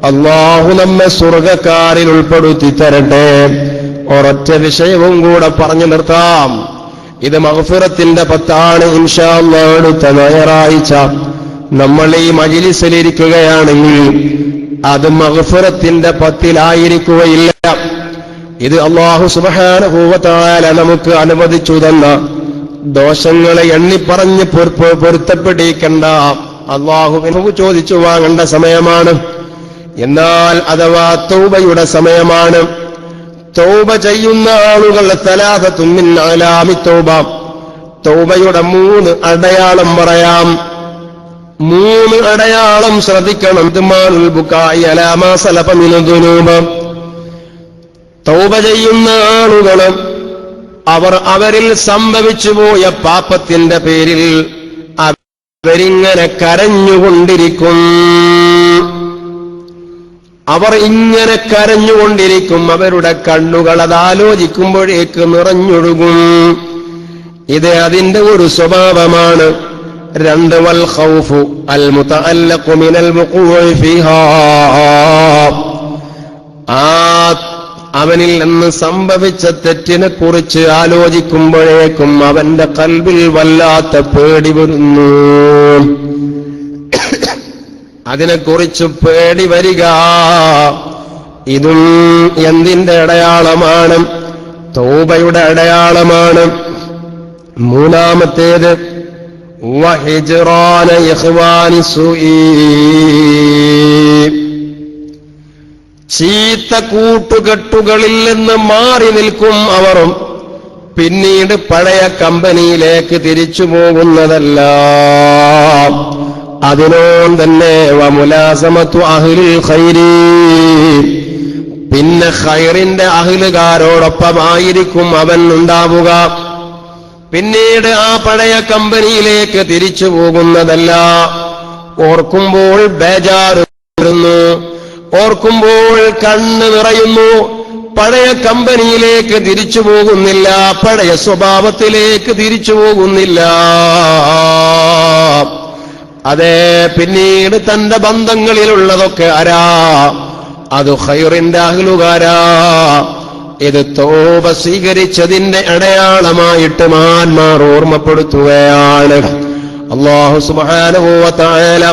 അല്ലാഹു നമ്മെ സ്വർഗ്ഗക്കാരിൽ ഉൾപ്പെടുത്തി തരട്ടെ. ഒരൊറ്റ വിഷയവും കൂടെ പറഞ്ഞു നിർത്താം. ഇത് മഗ്ഫിറത്തിന്റെ 10 ഇൻഷാ അല്ലാഹ്. അടുത്ത ഞായറാഴ്ച നമ്മൾ ഈ മജ്‌ലിസിലിരിക്കുകയാണെങ്കിൽ അത് മഗ്ഫിറത്തിന്റെ 10 ഇത് അല്ലാഹു സുബ്ഹാനഹു വ തആല നമുക്ക് അനുവദിച്ചു തന്ന ദോഷങ്ങളെ എണ്ണിപ്പറഞ്ഞ് പൊരുത്തപ്പെടിക്കേണ്ട, അല്ലാഹുവിനോട് ചോദിച്ചു വാങ്ങേണ്ട സമയമാണ്. എന്നാൽ അഥവാ തൗബയുടെ സമയമാണ്. തൗബ ചെയ്യുന്ന ആളുകൾ സലാസത്തുൻ മിൻ അലാമി തൗബ, തൗബയുടെ 3 അടയാളം പറയാം. 3 അടയാളം ശ്രദ്ധിക്കണം. ഇദ്മാനുൽ ബുകാഇ അലാ മാ സലഫ മിന ദുനൂബ്. തൗബ ചെയ്യുന്ന ആളുകൾ അവരിൽ സംഭവിച്ചുപോയ പാപത്തിന്റെ പേരിൽ അവരിങ്ങനെ കരഞ്ഞുകൊണ്ടിരിക്കും. അവർ ഇങ്ങനെ കരഞ്ഞുകൊണ്ടിരിക്കും. അവരുടെ കണ്ണുകൾ അതാലോചിക്കുമ്പോഴേക്ക് നിറഞ്ഞൊഴുകും. ഇത് അതിന്റെ ഒരു സ്വഭാവമാണ്. 2 വൽ ഖൗഫു അൽ മുതഅല്ലഖു മിനൽ വുഖൂഇ ഫീഹാ. അവനിൽ നിന്ന് സംഭവിച്ച തെറ്റിനെ കുറിച്ച് ആലോചിക്കുമ്പോഴേക്കും അവന്റെ ഖൽബിൽ വല്ലാത്ത പേടി വരുന്നു. അതിനെക്കുറിച്ച് പേടി വരിക, ഇതും എന്തിന്റെ അടയാളമാണ്? തൗബയുടെ അടയാളമാണ്. 3-ാമത്തേത് വഹിജ്റാന ഇഖ്വാനി സുഈ. ചീത്ത കൂട്ടുകെട്ടുകളിൽ നിന്ന് മാറി നിൽക്കും അവർ. പിന്നീട് പഴയ കമ്പനിയിലേക്ക് തിരിച്ചു പോകുന്നതല്ല. അതിനോട് തന്നെ വമുലാസമത്തു അഹ്ലിൽ ഖൈരി, പിന്നെ ഖൈറിന്റെ അഹ്ലുകാരോടൊപ്പമായിരിക്കും അവൻ ഉണ്ടാവുക. പിന്നീട് ആ പഴയ കമ്പനിയിലേക്ക് തിരിച്ചു പോകുന്നതല്ല. ഓർക്കുമ്പോൾ ബേജാറ് വരുന്നു, ഓർക്കുമ്പോൾ കണ്ണ് നിറയുന്നു. പഴയ കമ്പനിയിലേക്ക് തിരിച്ചു പോകുന്നില്ല, പഴയ സ്വഭാവത്തിലേക്ക് തിരിച്ചു പോകുന്നില്ല. അതെ, പിന്നീട് തന്റെ ബന്ധങ്ങളിലുള്ളതൊക്കെ ആരാ? അത് ഖൈറിന്റെ അഹ്ലുകാരാ. ഇത് തൗബ സ്വീകരിച്ചതിന്റെ അടയാളമായിട്ട് മഹാന്മാർ ഓർമ്മപ്പെടുത്തുകയാണ്. അല്ലാഹു സുബ്ഹാനഹു വ തആല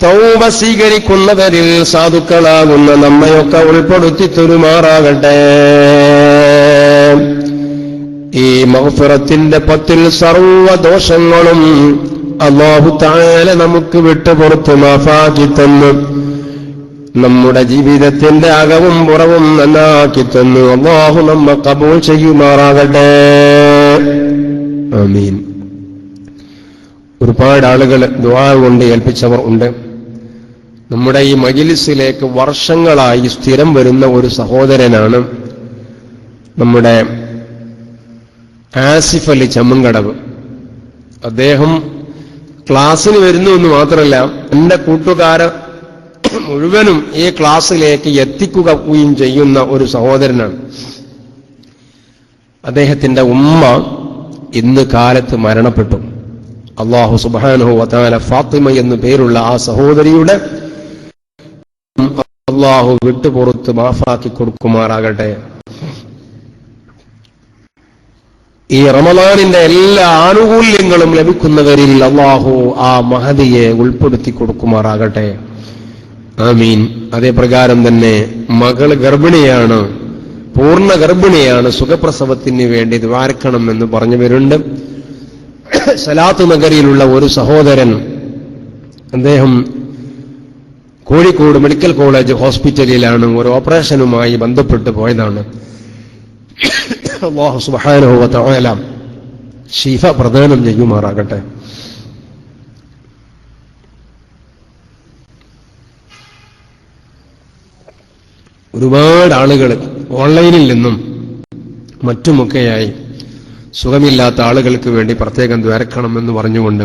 തൗബ സ്വീകരിക്കുന്നവരിൽ സാധുക്കളാകുന്ന നമ്മയൊക്കെ ഉൾപ്പെടുത്തി തരുമാറാകട്ടെ. ഈ മഗ്ഫിറത്തിന്റെ 10 സർവ്വദോഷങ്ങളും അല്ലാഹു തആല നമുക്ക് വിട്ടുപുറത്ത് മാഫാക്കി തന്നു. നമ്മുടെ ജീവിതത്തിന്റെ അകവും പുറവും നന്നാക്കി തന്നു. അല്ലാഹു നമ്മെ ഖബൂൽ ചെയ്യുമാറാകട്ടെ. ആമീൻ. ഒരുപാട് ആളുകൾ ദുആ കൊണ്ട് ഏൽപ്പിച്ചവർ ഉണ്ട്. നമ്മുടെ ഈ മജ്‌ലിസിലേക്ക് വർഷങ്ങളായി സ്ഥിരം വരുന്ന ഒരു സഹോദരനാണ് നമ്മുടെ ആസിഫ് അലി ചമ്മങ്കടവ്. അദ്ദേഹം ക്ലാസ്സിന് വരുന്നു എന്ന് മാത്രമല്ല, എന്റെ കൂട്ടുകാരെ മുഴുവനും ഈ ക്ലാസ്സിലേക്ക് എത്തിക്കുകയും ചെയ്യുന്ന ഒരു സഹോദരനാണ്. അദ്ദേഹത്തിന്റെ ഉമ്മ ഇന്ന് കാലത്ത് മരണപ്പെട്ടു. അല്ലാഹു സുബ്ഹാനഹു വ തആല ഫാത്തിമ എന്നു പേരുള്ള ആ സഹോദരിയുടെ അല്ലാഹു വിട്ടുപുറത്ത് മാഫാക്കി കൊടുക്കുമാറാകട്ടെ. ഈ റമളാനിന്റെ എല്ലാ ആനുകൂല്യങ്ങളും ലഭിക്കുന്നവരിൽ അല്ലാഹു ആ മഹദിയെ ഉൾപ്പെടുത്തി കൊടുക്കുമാറാകട്ടെ. ആമീൻ. അതേപ്രകാരം തന്നെ മകൾ ഗർഭിണിയാണ്, പൂർണ്ണ ഗർഭിണിയാണ്, സുഖപ്രസവത്തിന് വേണ്ടി ദ്വാരക്കണം എന്ന് പറഞ്ഞവരുണ്ട്. സലാത്ത് നഗരിയിലുള്ള ഒരു സഹോദരൻ, അദ്ദേഹം കോഴിക്കോട് മെഡിക്കൽ കോളേജ് ഹോസ്പിറ്റലിലാണ്, ഒരു ഓപ്പറേഷനുമായി ബന്ധപ്പെട്ട് പോയതാണ്. അല്ലാഹു സുബ്ഹാനഹു വ തആല ശിഫ പ്രദാനം ചെയ്യുമാറാകട്ടെ. ഒരുപാട് ആളുകൾ ഓൺലൈനിൽ നിന്നും മറ്റുമൊക്കെയായി സുഖമില്ലാത്ത ആളുകൾക്ക് വേണ്ടി പ്രത്യേകം ദ്വാരക്കണമെന്ന് പറഞ്ഞുകൊണ്ട്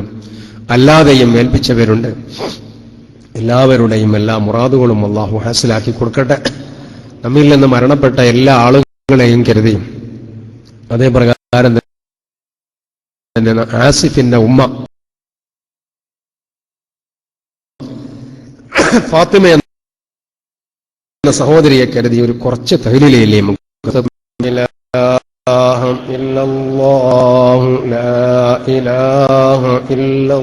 അല്ലാതെയും ഏൽപ്പിച്ചവരുണ്ട്. എല്ലാവരുടെയും എല്ലാ മുറാദുകളും അല്ലാഹു ഹാസിലാക്കി കൊടുക്കട്ടെ. നമ്മിൽ നിന്ന് മരണപ്പെട്ട എല്ലാ ആളുകളെയും കരുതി അതേ പ്രകാരം തന്നെ ആസിഫിന്റെ ഉമ്മ ഫാത്തിമ എന്ന സഹോദരിയെ കരുതി ഒരു കുറച്ച് തഹ്ലീലില്ലേ لا إله إلا الله لا إله إلا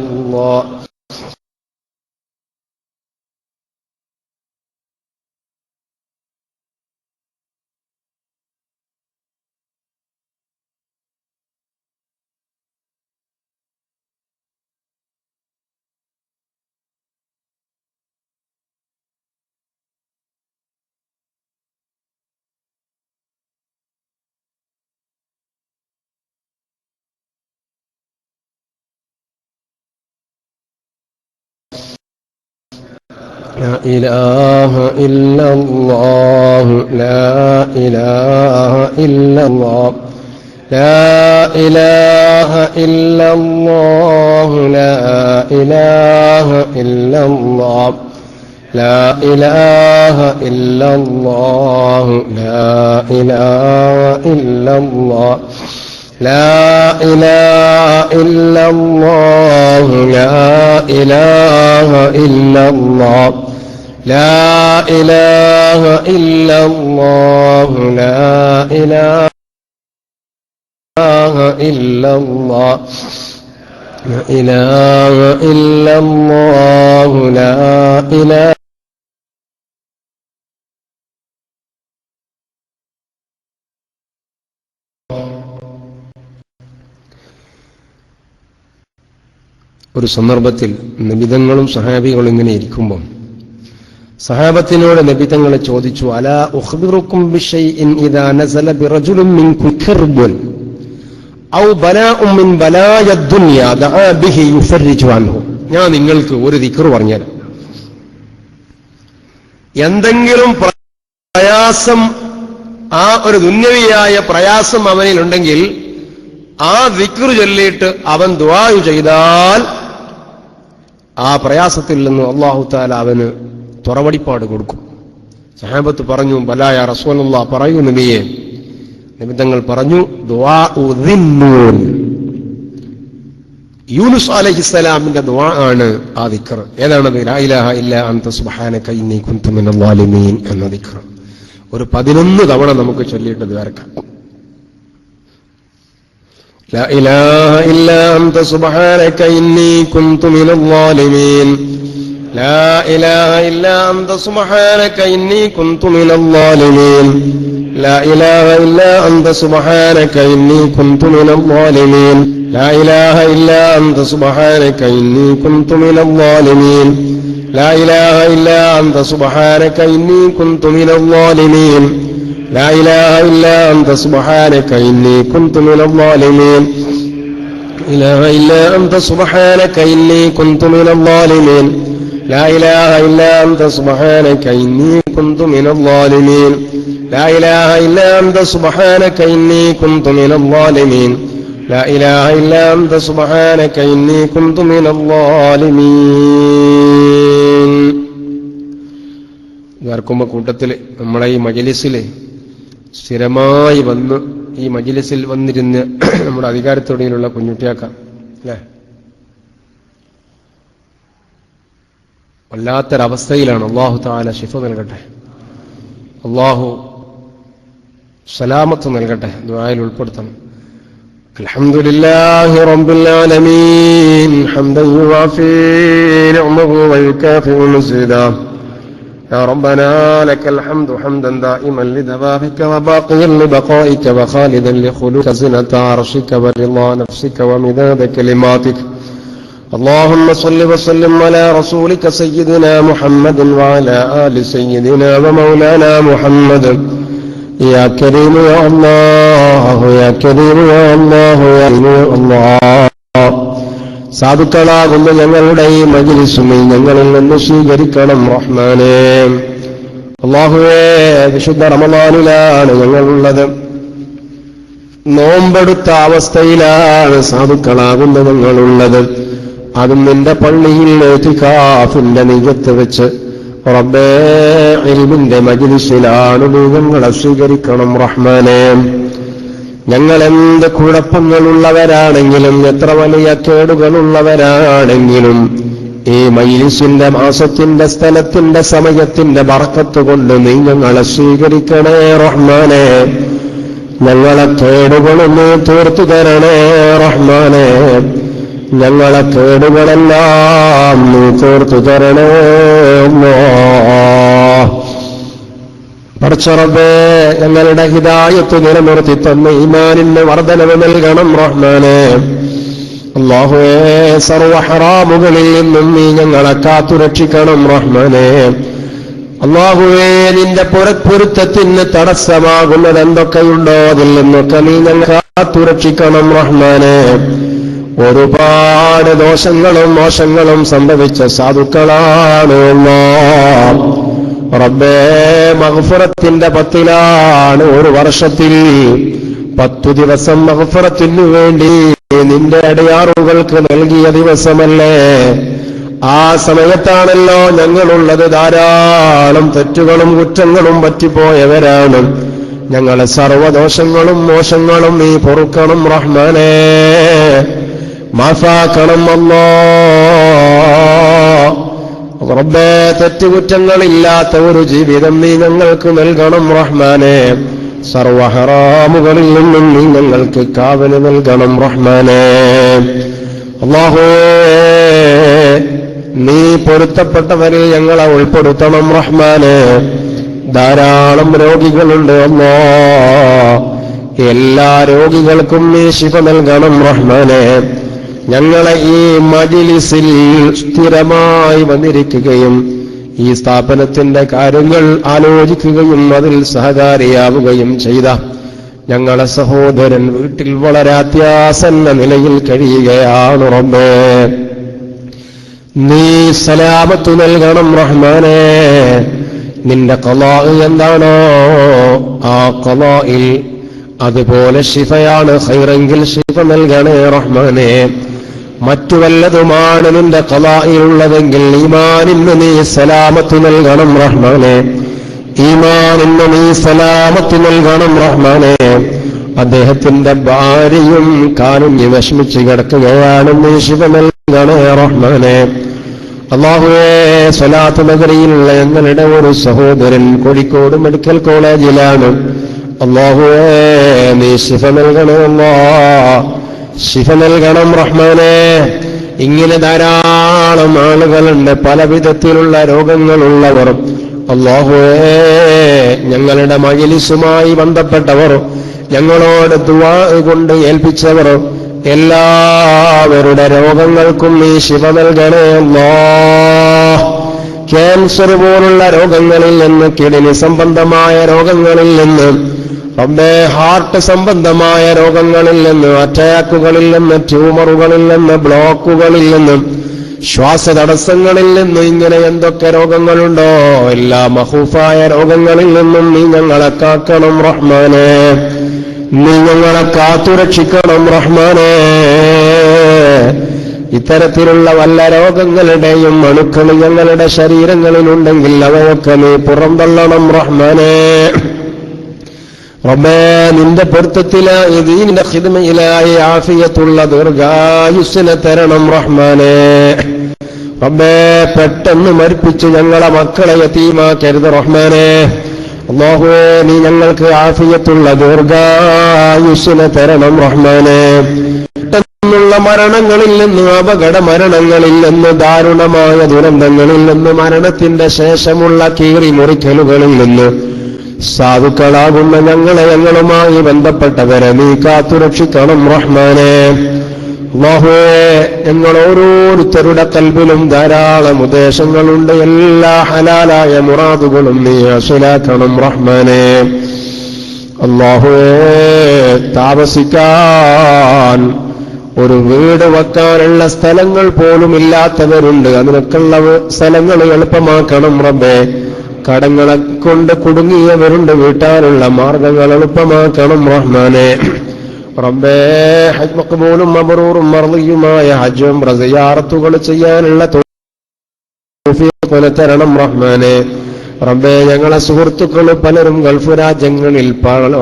الله لا إله إلا الله لا إله إلا الله لا إله إلا الله لا إله إلا الله لا إله إلا الله لا إله إلا الله لا إله إلا الله لا إله إلا الله لا إله إلا الله لا إله ഒരു സന്ദർഭത്തിൽ നബിതങ്ങളും സഹാബികളും ഇങ്ങനെ ഇരിക്കുമ്പോൾ സഹാബത്തിനോട് നബിതങ്ങളെ ചോദിച്ചു, അലാ ഉഖ്ബിറുക്കും ബിശൈഇൻ ഇദാ നസല ബിറജുലിൻ മിൻകും കർബുൻ ഔ ബലാഉൻ മിൻ ബലായദ് ദുനിയ ദഅ ബിഹി യുഫർരിജു അൻഹു. ഞാൻ നിങ്ങൾക്ക് ഒരു ദിക്ർ പറഞ്ഞുതരാം. എന്തെങ്കിലും പ്രയാസം, ആ ഒരു ദുന്യവിയായ പ്രയാസം അവനിലുണ്ടെങ്കിൽ ആ ദിക്ർ ചൊല്ലിയിട്ട് അവൻ ദുആ ചെയ്താൽ ആ പ്രയാസത്തിൽ നിന്ന് അല്ലാഹു തആല അവന് തുറവടിപ്പാട് കൊടുക്കും. സഹാബത്ത് പറഞ്ഞു, ബലാ യാ റസൂലല്ലാഹ്, പറയൂ നബിയെ. നബി തങ്ങൾ പറഞ്ഞു, ദുആഉ ദിന്നൂൻ, യൂനുസ് അലൈഹിസ്സലാമിന്റെ ദുആ ആണ് ആ ദിക്ർ. ഏതാണത്? ലാ ഇലാഹ ഇല്ലാ അൻത സുബ്ഹാനക ഇന്നി കുൻതു മിനൽ ളാലിമീൻ എന്ന ദിക്ർ. ഒരു 11 തവണ നമുക്ക് ചൊല്ലിയിട്ട് ദ്വാരക്കാം. لا إله إلا أنت سبحانك إني كنت من الظالمين لا إله إلا أنت سبحانك إني كنت من الظالمين لا إله إلا أنت سبحانك إني كنت من الظالمين لا إله إلا أنت سبحانك إني كنت من الظالمين لا إله إلا أنت سبحانك إني كنت من الظالمين لا إله إلا أنت سبحانك إني كنت من الظالمين لا إله إلا أنت سبحانك إني كنت من الظالمين لا إله إلا أنت سبحانك إني كنت من الظالمين لا إله إلا أنت سبحانك إني كنت من الظالمين لا إله إلا أنت سبحانك إني كنت من الظالمين. ഇതാർക്കുമ്പോ കൂട്ടത്തില് നമ്മളെ ഈ മജ്‌ലിസില് സ്ഥിരമായി വന്ന് ഈ മജ്‌ലിസിൽ വന്നിരുന്ന് നമ്മുടെ അധികാരത്തോടെയുള്ള കുഞ്ഞുട്ടിയാക്ക അല്ലേ, വല്ലാത്തൊരവസ്ഥയിലാണ്. അല്ലാഹു തആല ശിഫ നൽകട്ടെ, അല്ലാഹു സലാമത്ത് നൽകട്ടെ. ദുആയിൽ ഉൾപ്പെടുത്തണം. അൽഹംദുലില്ലാഹി റബ്ബിൽ ആലമീൻ ഹംദൻ യുവാഫി നിഅമഹു വയുകാഫിഉ മസീദാ يا ربنا لك الحمد حمدا دائما لدوامك وباقيا لبقائك وخالدا لخلوك زنة عرشك ورضا نفسك ومداد كلماتك. اللهم صل وسلم على رسولك سيدنا محمد وعلى آل سيدنا ومولانا محمد. يا كريم يا الله يا كريم يا الله يا الله. സാധുക്കളാകുന്ന ഞങ്ങളുടെ ഈ മജ്‌ലിസിനെ ഞങ്ങളിൽ നിന്ന് സ്വീകരിക്കണം റഹ്മാനേ. അല്ലാഹുവേ, വിശുദ്ധ റമളാനിലാണ് ഞങ്ങളുള്ളത്. നോമ്പെടുത്ത അവസ്ഥയിലാണ് സാധുക്കളാകുന്ന ഞങ്ങളുള്ളത്. അതും നിന്റെ പള്ളിയിൽ ഇഅ്തികാഫിന്റെ നിയ്യത്ത് വെച്ച് റബ്ബേ ഇൽമിന്റെ മജ്‌ലിസിലാണ് നീ ഞങ്ങളെ സ്വീകരിക്കണം റഹ്മാനേ. ഞങ്ങളെന്ത് കുഴപ്പങ്ങളുള്ളവരാണെങ്കിലും എത്ര വലിയ കേടുകളുള്ളവരാണെങ്കിലും ഈ മജ്‌ലിസിന്റെ മാസത്തിന്റെ സ്ഥലത്തിന്റെ സമയത്തിന്റെ ബർക്കത്ത് കൊണ്ട് നീ ഞങ്ങളെ സ്വീകരിക്കണേ റഹ്മാനേ. ഞങ്ങളെ കേടുകളൊന്ന് തീർത്തു തരണേ റഹ്മാനേ. ഞങ്ങളെ കേടുകളെല്ലാം നീ തീർത്തു തരണേ അല്ലാഹ്. പടച്ച റബ്ബേ, ഞങ്ങളുടെ ഹിദായത്ത് നിലനിർത്തി തന്ന ഈമാനിന് വർദ്ധനവ് നൽകണം റഹ്മാനേ. അല്ലാഹുവേ, സർവ്വ ഹറാമുകളിൽ നിന്നും നീ ഞങ്ങളെ കാത്തുരക്ഷിക്കണം റഹ്മാനേ. അല്ലാഹുവേ, നിന്റെ പൊരുത്തത്തിന് തടസ്സമാകുന്നത് എന്തൊക്കെയുണ്ടോ അതിൽ നിന്നൊക്കെ നീ ഞങ്ങളെ കാത്തുരക്ഷിക്കണം റഹ്മാനേ. ഒരുപാട് ദോഷങ്ങളും മോശങ്ങളും സംഭവിച്ച സാധുക്കളാണ് അല്ലാഹ്. റബ്ബേ, മഗ്ഫിറത്തിന്റെ 10 ഒരു വർഷത്തിൽ 10 ദിവസം മഗ്ഫിറത്തിനു വേണ്ടി നിന്റെ അടിയാറുകൾക്ക് നൽകിയ ദിവസമല്ലേ. ആ സമയത്താണല്ലോ ഞങ്ങളുള്ളത്. ധാരാളം തെറ്റുകളും കുറ്റങ്ങളും പറ്റിപ്പോയവരാണ്. ഞങ്ങളെ സർവ്വദോഷങ്ങളും മോശങ്ങളും നീ പൊറുക്കണം റഹ്മാനേ. മാഫാക്കണം അല്ലാഹ്. റബ്ബേ, തെറ്റുകുറ്റങ്ങളില്ലാത്ത ഒരു ജീവിതം നീ ഞങ്ങൾക്ക് നൽകണം റഹ്മാനേ. സർവ്വ ഹറാമുകളിൽ നിന്നും നീ ഞങ്ങൾക്ക് കാവല് നൽകണം റഹ്മാനേ. അല്ലാഹുവേ, നീ പൊരുത്തപ്പെട്ടവരിൽ ഞങ്ങളെ ഉൾപ്പെടുത്തണം റഹ്മാനേ. ധാരാളം രോഗികളുണ്ട് അല്ലാഹ്. എല്ലാ രോഗികൾക്കും നീ ശിഫ നൽകണം റഹ്മാനേ. ഞങ്ങളെ ഈ മജ്‌ലിസിൽ സ്ഥിരമായി വന്നിരിക്കുകയും ഈ സ്ഥാപനത്തിന്റെ കാര്യങ്ങൾ ആലോചിക്കുകയും അതിൽ സഹകാരിയാവുകയും ചെയ്ത ഞങ്ങളെ സഹോദരൻ വീട്ടിൽ വളരെ അത്യാസന്ന നിലയിൽ കഴിയുകയാണ് റബ്ബേ. നീ സലാമത്ത് നൽകണം റഹ്മാനേ. നിന്റെ ഖളാ എന്താണോ ആ ഖളായിൽ അതുപോലെ ശിഫയാണ്. ഖൈറെങ്കിൽ ശിഫ നൽകണേ റഹ്മാനേ. മറ്റു വല്ലതുമാണ് നിന്റെ ഖളായിലുള്ളതെങ്കിൽ ഈമാനിന് നീ സലാമത്ത് നൽകണം റഹ്മാനേ. ഈമാനിന് നീ സലാമത്ത് നൽകണം റഹ്മാനേ. അദ്ദേഹത്തിന്റെ ഭാര്യയും കാലുഞ്ഞി വിഷമിച്ച് കിടക്കുകയാണ്. നീ ശിഫ നൽകണേ റഹ്മാനേ. അല്ലാഹുവേ, സ്വലാത്ത് നഗരിയിലുള്ള ഞങ്ങളുടെ ഒരു സഹോദരൻ കോഴിക്കോട് മെഡിക്കൽ കോളേജിലാണ്. അല്ലാഹുവേ, നീ ശിഫ നൽകണേ അല്ലാഹ്. ശിഫ നൽകണം റഹ്മാനേ. ഇങ്ങനെ ധാരാളം ആളുകളുണ്ട്, പല വിധത്തിലുള്ള രോഗങ്ങളുള്ളവർ. അല്ലാഹുവേ, ഞങ്ങളുടെ മജ്‌ലിസുമായി ബന്ധപ്പെട്ടവർ, ഞങ്ങളോട് ദുആ കൊണ്ട് ഏൽപ്പിച്ചവർ, എല്ലാവരുടെ രോഗങ്ങൾക്കും നീ ശിഫ നൽകണേ അല്ലാഹ്. ക്യാൻസർ പോലുള്ള രോഗങ്ങളിൽ നിന്ന്, കിഡ്നി സംബന്ധമായ രോഗങ്ങളിൽ നിന്ന്, റബ്ബേ, ഹാർട്ട് സംബന്ധമായ രോഗങ്ങളിൽ നിന്ന്, അറ്റാക്കുകളിൽ നിന്ന്, ട്യൂമറുകളിൽ നിന്ന്, ബ്ലോക്കുകളിൽ നിന്ന്, ശ്വാസതടസ്സങ്ങളിൽ നിന്ന്, ഇങ്ങനെ എന്തൊക്കെ രോഗങ്ങളുണ്ടോ എല്ലാ മഖൂഫായ രോഗങ്ങളിൽ നിന്നും നീ ഞങ്ങളെ കാക്കണം റഹ്മാനേ. നീ ഞങ്ങളെ കാത്തുരക്ഷിക്കണം റഹ്മാനേ. ഇത്തരത്തിലുള്ള വല്ല രോഗങ്ങളുടെയും അണുക്കൾ ഞങ്ങളുടെ ശരീരങ്ങളിലുണ്ടെങ്കിൽ അവയൊക്കെ നീ പുറന്തള്ളണം റഹ്മാനേ. റബ്ബേ, നിന്റെ പൊരുത്തത്തിലായി ദീനിന്റെ ഖിദ്മയിലായി ആഫിയത്തുള്ള ദീർഘായുസ്സിനെ തരണം റഹ്മാനേ. റബ്ബേ, പെട്ടെന്ന് മരിപ്പിച്ച് ഞങ്ങളെ മക്കളെ യതീമാക്കരുത് റഹ്മാനേ. അല്ലാഹുവേ, നീ ഞങ്ങൾക്ക് ആഫിയത്തുള്ള ദീർഘായുസ്സിനെ തരണം റഹ്മാനേ. പെട്ടെന്നുള്ള നിലക്കുള്ള മരണങ്ങളിൽ നിന്ന്, അപകട മരണങ്ങളിൽ നിന്ന്, ദാരുണമായ ദുരന്തങ്ങളിൽ നിന്ന്, മരണത്തിന്റെ ശേഷമുള്ള കീറി മുറിക്കലുകളിൽ നിന്ന് സാധുക്കളാകുന്ന ഞങ്ങളുമായി ബന്ധപ്പെട്ടവരെ നീ കാത്തുരക്ഷിക്കണം റഹ്മാനേ. അല്ലാഹുവേ, ഞങ്ങൾ ഓരോരുത്തരുടെ കൽബിലും ധാരാളം ഉദ്ദേശങ്ങളുണ്ട്. എല്ലാ ഹലാലായ മുറാദുകളും നീ ഹസീലാക്കണം റഹ്മാനേ. അല്ലാഹുവേ, താമസിക്കാൻ ഒരു വീട് വെക്കാനുള്ള സ്ഥലങ്ങൾ പോലും ഇല്ലാത്തവരുണ്ട്. അതിനൊക്കെയുള്ള സ്ഥലങ്ങൾ എളുപ്പമാക്കണം റബ്ബേ. കടങ്ങളെ കൊണ്ട് കുടുങ്ങിയവരുണ്ട്, വീട്ടാനുള്ള മാർഗങ്ങൾ എളുപ്പമാക്കണം റഹ്മാനേ. റബ്ബേ, ഹജ്ജ് മഖ്ബൂലും മബ്റൂറും മർദിയുമായ ഹജ്ജ് ഉംറ സിയാറത്തുകൾ ചെയ്യാനുള്ള തൗഫീഖ് തരണം റഹ്മാനേ. റബ്ബേ, ഞങ്ങളെ സുഹൃത്തുക്കൾ പലരും ഗൾഫ് രാജ്യങ്ങളിൽ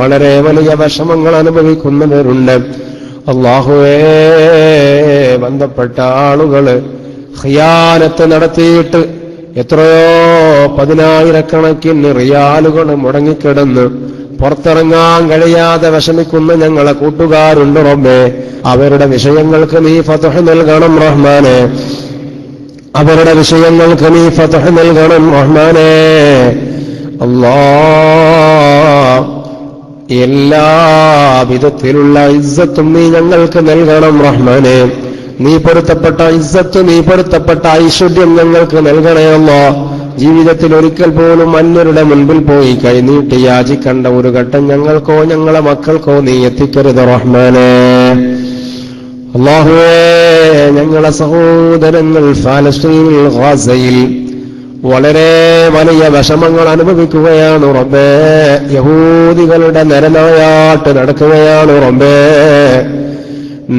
വളരെ വലിയ വിഷമങ്ങൾ അനുഭവിക്കുന്നവരുണ്ട്. അല്ലാഹുവേ, ബന്ധപ്പെട്ട ആളുകള് ഖിയാനത്ത് നടത്തിയിട്ട് എത്രയോ 10,000 റിയാലുകൾ മുടങ്ങിക്കിടന്ന് പുറത്തിറങ്ങാൻ കഴിയാതെ വിഷമിക്കുന്ന ഞങ്ങളെ കൂട്ടുകാരുണ്ട് റബ്ബേ. അവരുടെ വിഷയങ്ങൾക്ക് നീ ഫത്ഹ് നൽകണം റഹ്മാനേ. അവരുടെ വിഷയങ്ങൾക്ക് നീ ഫത്ഹ് നൽകണം റഹ്മാനേ. അല്ലാഹ്, എല്ലാ വിധത്തിലുള്ള ഇസ്സത്തും നീ ഞങ്ങൾക്ക് നൽകണം റഹ്മാനേ. നീ പൊരുത്തപ്പെട്ട ഇസ്സത്ത്, നീ പൊരുത്തപ്പെട്ട ഐശ്വര്യം ഞങ്ങൾക്ക് നൽകണേ അല്ലാഹ്. ജീവിതത്തിൽ ഒരിക്കൽ പോലും അന്യരുടെ മുൻപിൽ പോയി കൈനീട്ടി യാചിക്കേണ്ട ഒരു ഘട്ടം ഞങ്ങൾക്കോ ഞങ്ങളെ മക്കൾക്കോ നീ എത്തിക്കരുത് റഹ്മാനേ. അല്ലാഹുവേ, ഞങ്ങളെ സഹോദരങ്ങൾ ഫലസ്തീനിൽ ഗാസയിൽ വളരെ വലിയ വിഷമങ്ങൾ അനുഭവിക്കുകയാണ് റബ്ബേ. യഹൂദികളുടെ നരനായാട്ട് നടക്കുകയാണ് റബ്ബേ.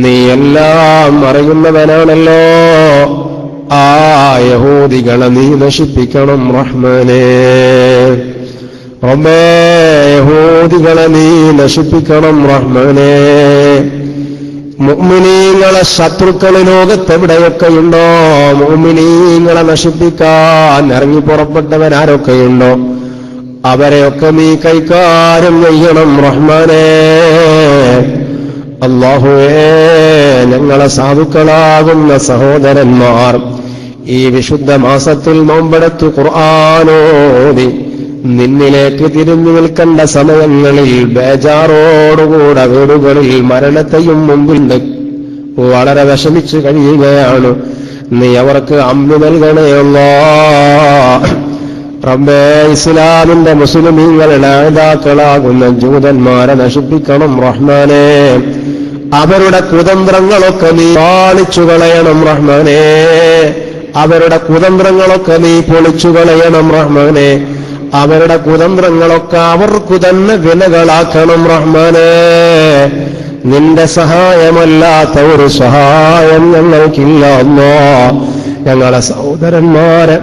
നീ എല്ലാം അറിയുന്നവനാണല്ലോ. ആ യഹൂദികളെ നീ നശിപ്പിക്കണം റഹ്മാനേ. റബ്ബേ, യഹൂദികളെ നീ നശിപ്പിക്കണം റഹ്മാനേ. മുഅ്മിനീങ്ങളെ ശത്രുക്കൾ ലോകത്തെവിടെയൊക്കെയുണ്ടോ, മുഅ്മിനീങ്ങളെ നശിപ്പിക്കാൻ ഇറങ്ങി പുറപ്പെട്ടവരാരൊക്കെയുണ്ടോ അവരെയൊക്കെ നീ കൈകാര്യം ചെയ്യണം റഹ്മാനേ. അല്ലാഹുവേ, ഞങ്ങളെ സാധുക്കളാകുന്ന സഹോദരന്മാർ ഈ വിശുദ്ധ മാസത്തിൽ നോമ്പെടുത്ത് ഖുർആനോദി നിന്നിലേക്ക് തിരിഞ്ഞു നിൽക്കേണ്ട സമയങ്ങളിൽ ബേജാറോടുകൂടെ വീടുകളിൽ മരണത്തെയും മുമ്പിൽ വളരെ വിഷമിച്ചു കഴിയുകയാണ്. നീ അവർക്ക് അമ്ന് നൽകണേ അല്ലാഹ്. റബ്ബേ, ഇസ്ലാമിന്റെ മുസ്ലിമീങ്ങളുടെ നേതാക്കളാകുന്ന ജൂതന്മാരെ നശിപ്പിക്കണം റഹ്മാനേ. അവരുടെ കുതന്ത്രങ്ങളൊക്കെ നീ പാളിച്ചു കളയണം റഹ്മാനേ. അവരുടെ കുതന്ത്രങ്ങളൊക്കെ നീ പൊളിച്ചു കളയണം റഹ്മാനേ. അവരുടെ കുതന്ത്രങ്ങളൊക്കെ അവർക്കു തന്നെ വിലകളാക്കണം റഹ്മാനേ. നിന്റെ സഹായമല്ലാത്ത ഒരു സഹായം ഞങ്ങൾക്കില്ല അല്ലാഹ്. ഞങ്ങളെ സഹോദരന്മാരെ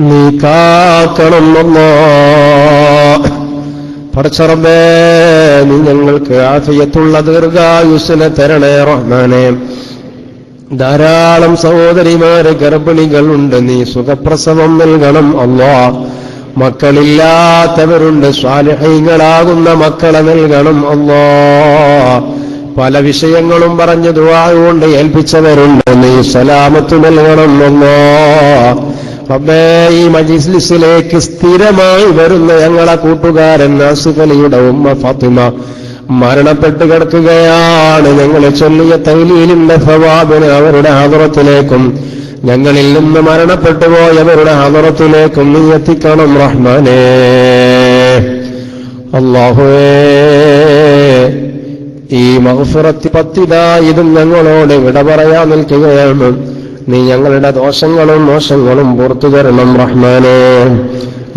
നീ കാക്കണം അല്ലാഹ്. പടച്ച റബ്ബേ, നീ ഞങ്ങൾക്ക് ആഫിയത്തുള്ള ദീർഘായുസ്സിനെ തരണേ റഹ്മാനേ. ധാരാളം സഹോദരിമാര് ഗർഭിണികളുണ്ട്, നീ സുഖപ്രസവം നൽകണം അല്ലാഹ്. മക്കളില്ലാത്തവരുണ്ട്, സ്വാലിഹീങ്ങളാകുന്ന മക്കളെ നൽകണം അല്ലാഹ്. പല വിഷയങ്ങളും പറഞ്ഞ് ദുആ കൊണ്ട് ഏൽപ്പിച്ചവരുണ്ട്, നീ സലാമത്ത് നൽകണം അല്ലാഹ്. റബ്ബേ, ഈ മജ്ലിസിലേക്ക് സ്ഥിരമായി വരുന്ന ഞങ്ങളെ കൂട്ടുകാരൻ നാസിഫ് അലിയുടെ ഉമ്മ ഫാത്തിമ മരണപ്പെട്ട് കിടക്കുകയാണ്. ഞങ്ങൾ ചൊല്ലിയ തൗലീലിന്റെ സവാബിന് അവരുടെ ഹദറത്തിലേക്കും ഞങ്ങളിൽ നിന്ന് മരണപ്പെട്ടു പോയവരുടെ ഹദറത്തിലേക്കും നീ എത്തിക്കണം റഹ്മാനേ. അല്ലാഹുവേ, ഈ മഗ്ഫിറത്ത് പത്തിദാ ഇതും ഞങ്ങളോട് വിട പറയാൻ നിൽക്കുകയാണ്. നീ ഞങ്ങളുടെ ദോഷങ്ങളും മോശങ്ങളും പുറത്തു തരണം റഹ്മാനേ.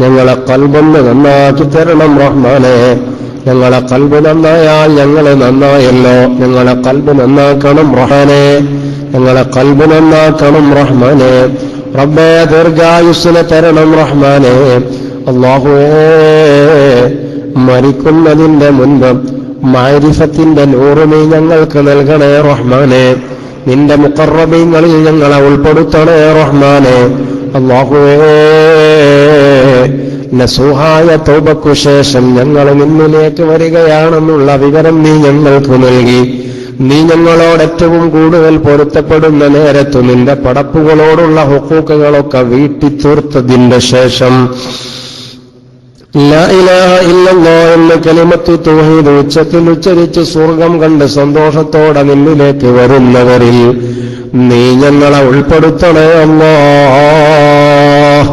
ഞങ്ങളെ ഖൽബൊന്ന് നന്നാക്കി തരണം റഹ്മാനേ. ഞങ്ങളെ ഖൽബ് നന്നായാൽ ഞങ്ങൾ നന്നായല്ലോ. ഞങ്ങളെ ഖൽബ് നന്നാക്കണം റഹ്മാനേ. ഞങ്ങളെ ഖൽബ് നന്നാക്കണം റഹ്മാനേ. റബ്ബേ, ദീർഘായുസ്സിനെ തരണം റഹ്മാനേ. അല്ലാഹുവേ, മരിക്കുന്നതിന്റെ മുൻപ് മഅരിഫത്തിന്റെ നൂറ് നീ ഞങ്ങൾക്ക് നൽകണേ റഹ്മാനേ. നിന്റെ മുഖറബീങ്ങളിൽ ഞങ്ങളെ ഉൾപ്പെടുത്തണേ റഹ്മാനേ. അല്ലാഹുവേ, നസൂഹായ തൗബക്കു ശേഷം ഞങ്ങൾ നിന്നിലേക്ക് വരികയാണെന്നുള്ള വിവരം നീ ഞങ്ങൾക്ക് നൽകി നീ ഞങ്ങളോട് ഏറ്റവും കൂടുതൽ പൊരുത്തപ്പെടുന്ന നേരത്തു നിന്റെ പടപ്പുകളോടുള്ള ഹുഖൂഖുകളൊക്കെ വീട്ടിത്തീർത്തതിന്റെ ശേഷം ലാ ഇലാഹ ഇല്ലല്ലാഹ് എന്ന കലിമത്തു തൗഹീദ് ഉച്ചത്തിൽ ഉച്ചരിച്ച് സ്വർഗം കണ്ട് സന്തോഷത്തോടെ നിന്നിലേക്ക് വരുന്നവരിൽ നീ ഞങ്ങളെ ഉൾപ്പെടുത്തണേ അല്ലാഹ്.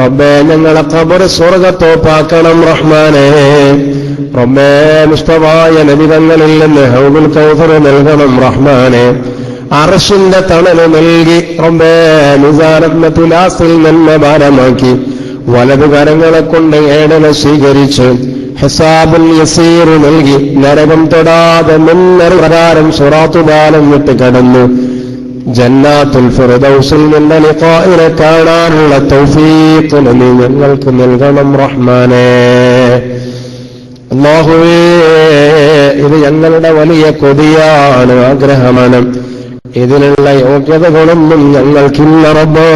റബ്ബേ, ഞങ്ങളെ ഖബർ സ്വർഗത്തോപ്പാക്കണം റഹ്മാനേ. റബ്ബേ, മുസ്തഫായ നബിതങ്ങളിൽ നിന്ന് ഹൗദുൽ കൗസർ നൽകണം റഹ്മാനേ. അർശിന്റെ തണല് നൽകി റബ്ബേ മിസാനത്ന തുലാസിൽ നന്മ ഭാരമാക്കി വലതുകരങ്ങളെ കൊണ്ട് ഏടനെ സ്വീകരിച്ച് ഹിസാബുൽ യസീർ നൽകി നരകം തൊടാതെ മുന്നറിപ്രകാരം സിറാത്തുപാലം വിട്ട് കടന്നു ജന്നാത്തുൽ ഫിർദൗസിൽ നിന്റെ ലിഖാഇനെ കാണാനുള്ള തൗഫീഖ് നീ ഞങ്ങൾക്ക് നൽകണം റഹ്മാനേ. അല്ലാഹുവേ, ഇത് ഞങ്ങളുടെ വലിയ കൊതിയാണ്, ആഗ്രഹമാണ്. ഇതിനുള്ള യോഗ്യതകളൊന്നും ഞങ്ങൾക്കില്ല റബ്ബേ.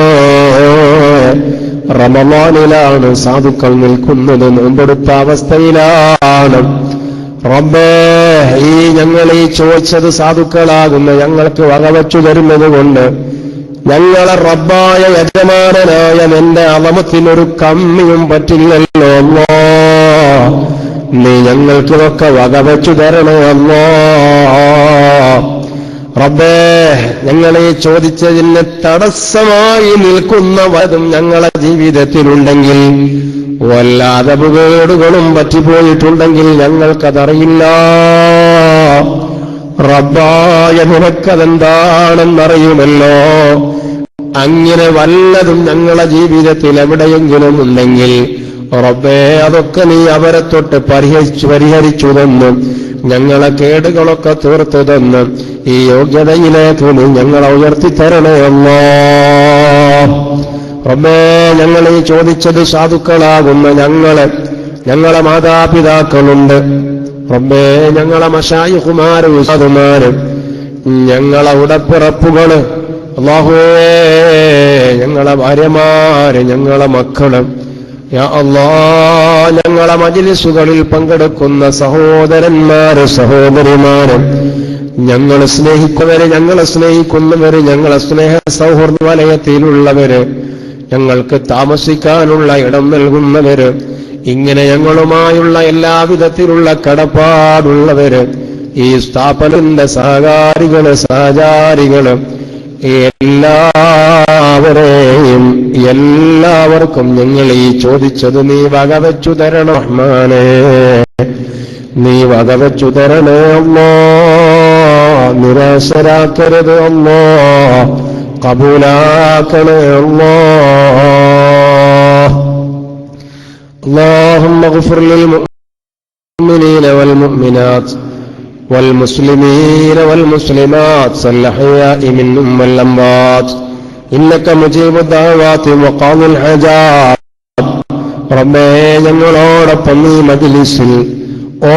റമളാനിലാണ് സാധുക്കൾ നിൽക്കുന്നത്, നോമ്പെടുത്ത അവസ്ഥയിലാണ് റബ്ബേ. ഞങ്ങൾ ഈ ചോദിച്ചത് സാധുക്കളാകുന്ന ഞങ്ങൾക്ക് വകവച്ചു തരുന്നത് കൊണ്ട് ഞങ്ങളെ റബ്ബായ യജമാനനായ നിന്റെ അളമത്തിനൊരു കമ്മിയും പറ്റില്ലല്ലോ അല്ലാഹ്. നീ ഞങ്ങൾക്കിതൊക്കെ വകവച്ചു തരണേ അല്ലാഹ്. റബ്ബേ, ഞങ്ങളെ ചോദിച്ചതിന് തടസ്സമായി നിൽക്കുന്ന വതും ഞങ്ങളെ ജീവിതത്തിലുണ്ടെങ്കിൽ, വല്ലാതെ അപകേടുകളും പറ്റിപ്പോയിട്ടുണ്ടെങ്കിൽ ഞങ്ങൾക്കതറിയില്ല. റബ്ബായ നിനക്കതെന്താണെന്നറിയുമല്ലോ. അങ്ങനെ വല്ലതും ഞങ്ങളെ ജീവിതത്തിൽ എവിടെയെങ്കിലും ഉണ്ടെങ്കിൽ റബ്ബേ, അതൊക്കെ നീ അവരെ തൊട്ട് പരിഹരിച്ചു തന്നു ഞങ്ങളെ കേടുകളൊക്കെ തീർത്തു തന്ന് ഈ യോഗ്യതയിലേക്ക് നീ ഞങ്ങളെ ഉയർത്തിത്തരണേ അല്ലാഹ്. റബ്ബേ, ഞങ്ങൾ ഈ ചോദിച്ചത് സാധുക്കളാകുന്ന ഞങ്ങളെ മാതാപിതാക്കളുണ്ട് റബ്ബേ, ഞങ്ങളെ മശായിഖുമാര് ഉസ്താദുമാര്, ഞങ്ങളെ ഉടപ്പിറപ്പുകള് അല്ലാഹുവേ, ഞങ്ങളെ ഭാര്യമാര്, ഞങ്ങളെ മക്കള്, യാ അല്ലാഹ്, ഞങ്ങളെ മജ്ലിസുകളിൽ പങ്കെടുക്കുന്ന സഹോദരന്മാര് സഹോദരിമാര്, ഞങ്ങളെ സ്നേഹിക്കുന്നവര്, ഞങ്ങളെ സ്നേഹിക്കുന്നവര്, ഞങ്ങളെ സ്നേഹ സൗഹൃദ വലയത്തിലുള്ളവര്, ഞങ്ങൾക്ക് താമസിക്കാനുള്ള ഇടം നൽകുന്നവര്, ഇങ്ങനെ ഞങ്ങളുമായുള്ള എല്ലാവിധത്തിലുള്ള കടപ്പാടുള്ളവര്, ഈ സ്ഥാപനത്തിന്റെ സഹകാരികള് സഹചാരികള്, എല്ലാവർക്കും ഞങ്ങൾ ഈ ചോദിച്ചത് നീ വകവച്ചു തരണം റഹ്മാനേ. നീ വകവച്ചു തരണേ അല്ലാഹ്. നിരാശരാക്കരുത് അല്ലാഹ്. കബൂലാക്കണേ അല്ലാഹ്. اللهم اغفر للمؤمنين والمؤمنات والمسلمين والمسلمات الأحياء منهم والأموات إنك مجيب الدعوات وقاضي الحاجات. റബ്ബേ, ഞങ്ങളോടൊപ്പം ഈ മജ്ലിസിൽ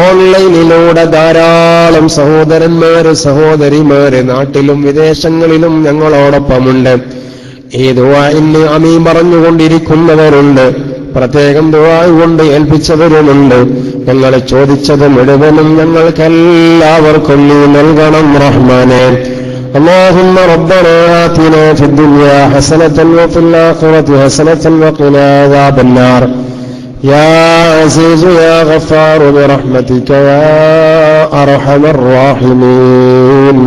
ഓൺലൈനിലൂടെ ധാരാളം സഹോദരന്മാര് സഹോദരിമാര് നാട്ടിലും വിദേശങ്ങളിലും ഞങ്ങളോടൊപ്പമുണ്ട്. ഈ ദുആഇന് ആമീൻ പറഞ്ഞുകൊണ്ടിരിക്കുന്നവരുണ്ട്, പ്രത്യേകം ദുആ കൊണ്ട് ഏൽപ്പിച്ചവരുമുണ്ട്. ഞങ്ങൾ ചോദിച്ചത് മുഴുവനും ഞങ്ങൾക്കെല്ലാവർക്കും നീ നൽകണം റഹ്മാനേ. اللهم ربنا آتنا في الدنيا حسنة وفي الآخرة حسنة وقنا عذاب النار يا عزيز يا غفار برحمتك يا أرحم الراحمين.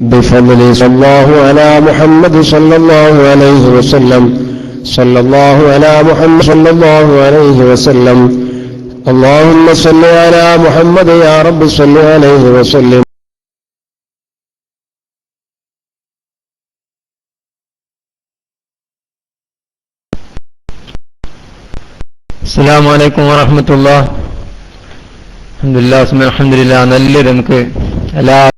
بفضل صلى الله على محمد صلى الله عليه وسلم صلى الله على محمد صلى الله عليه وسلم. اللهم صل على محمد يا رب صل عليه وسلم. അസ്സലാമു അലൈക്കും വറഹ്മത്തുള്ളാഹി. അൽഹംദുലില്ലാഹ് സുബ്ഹാനഹു. നല്ലൊരു നമുക്ക് എല്ലാ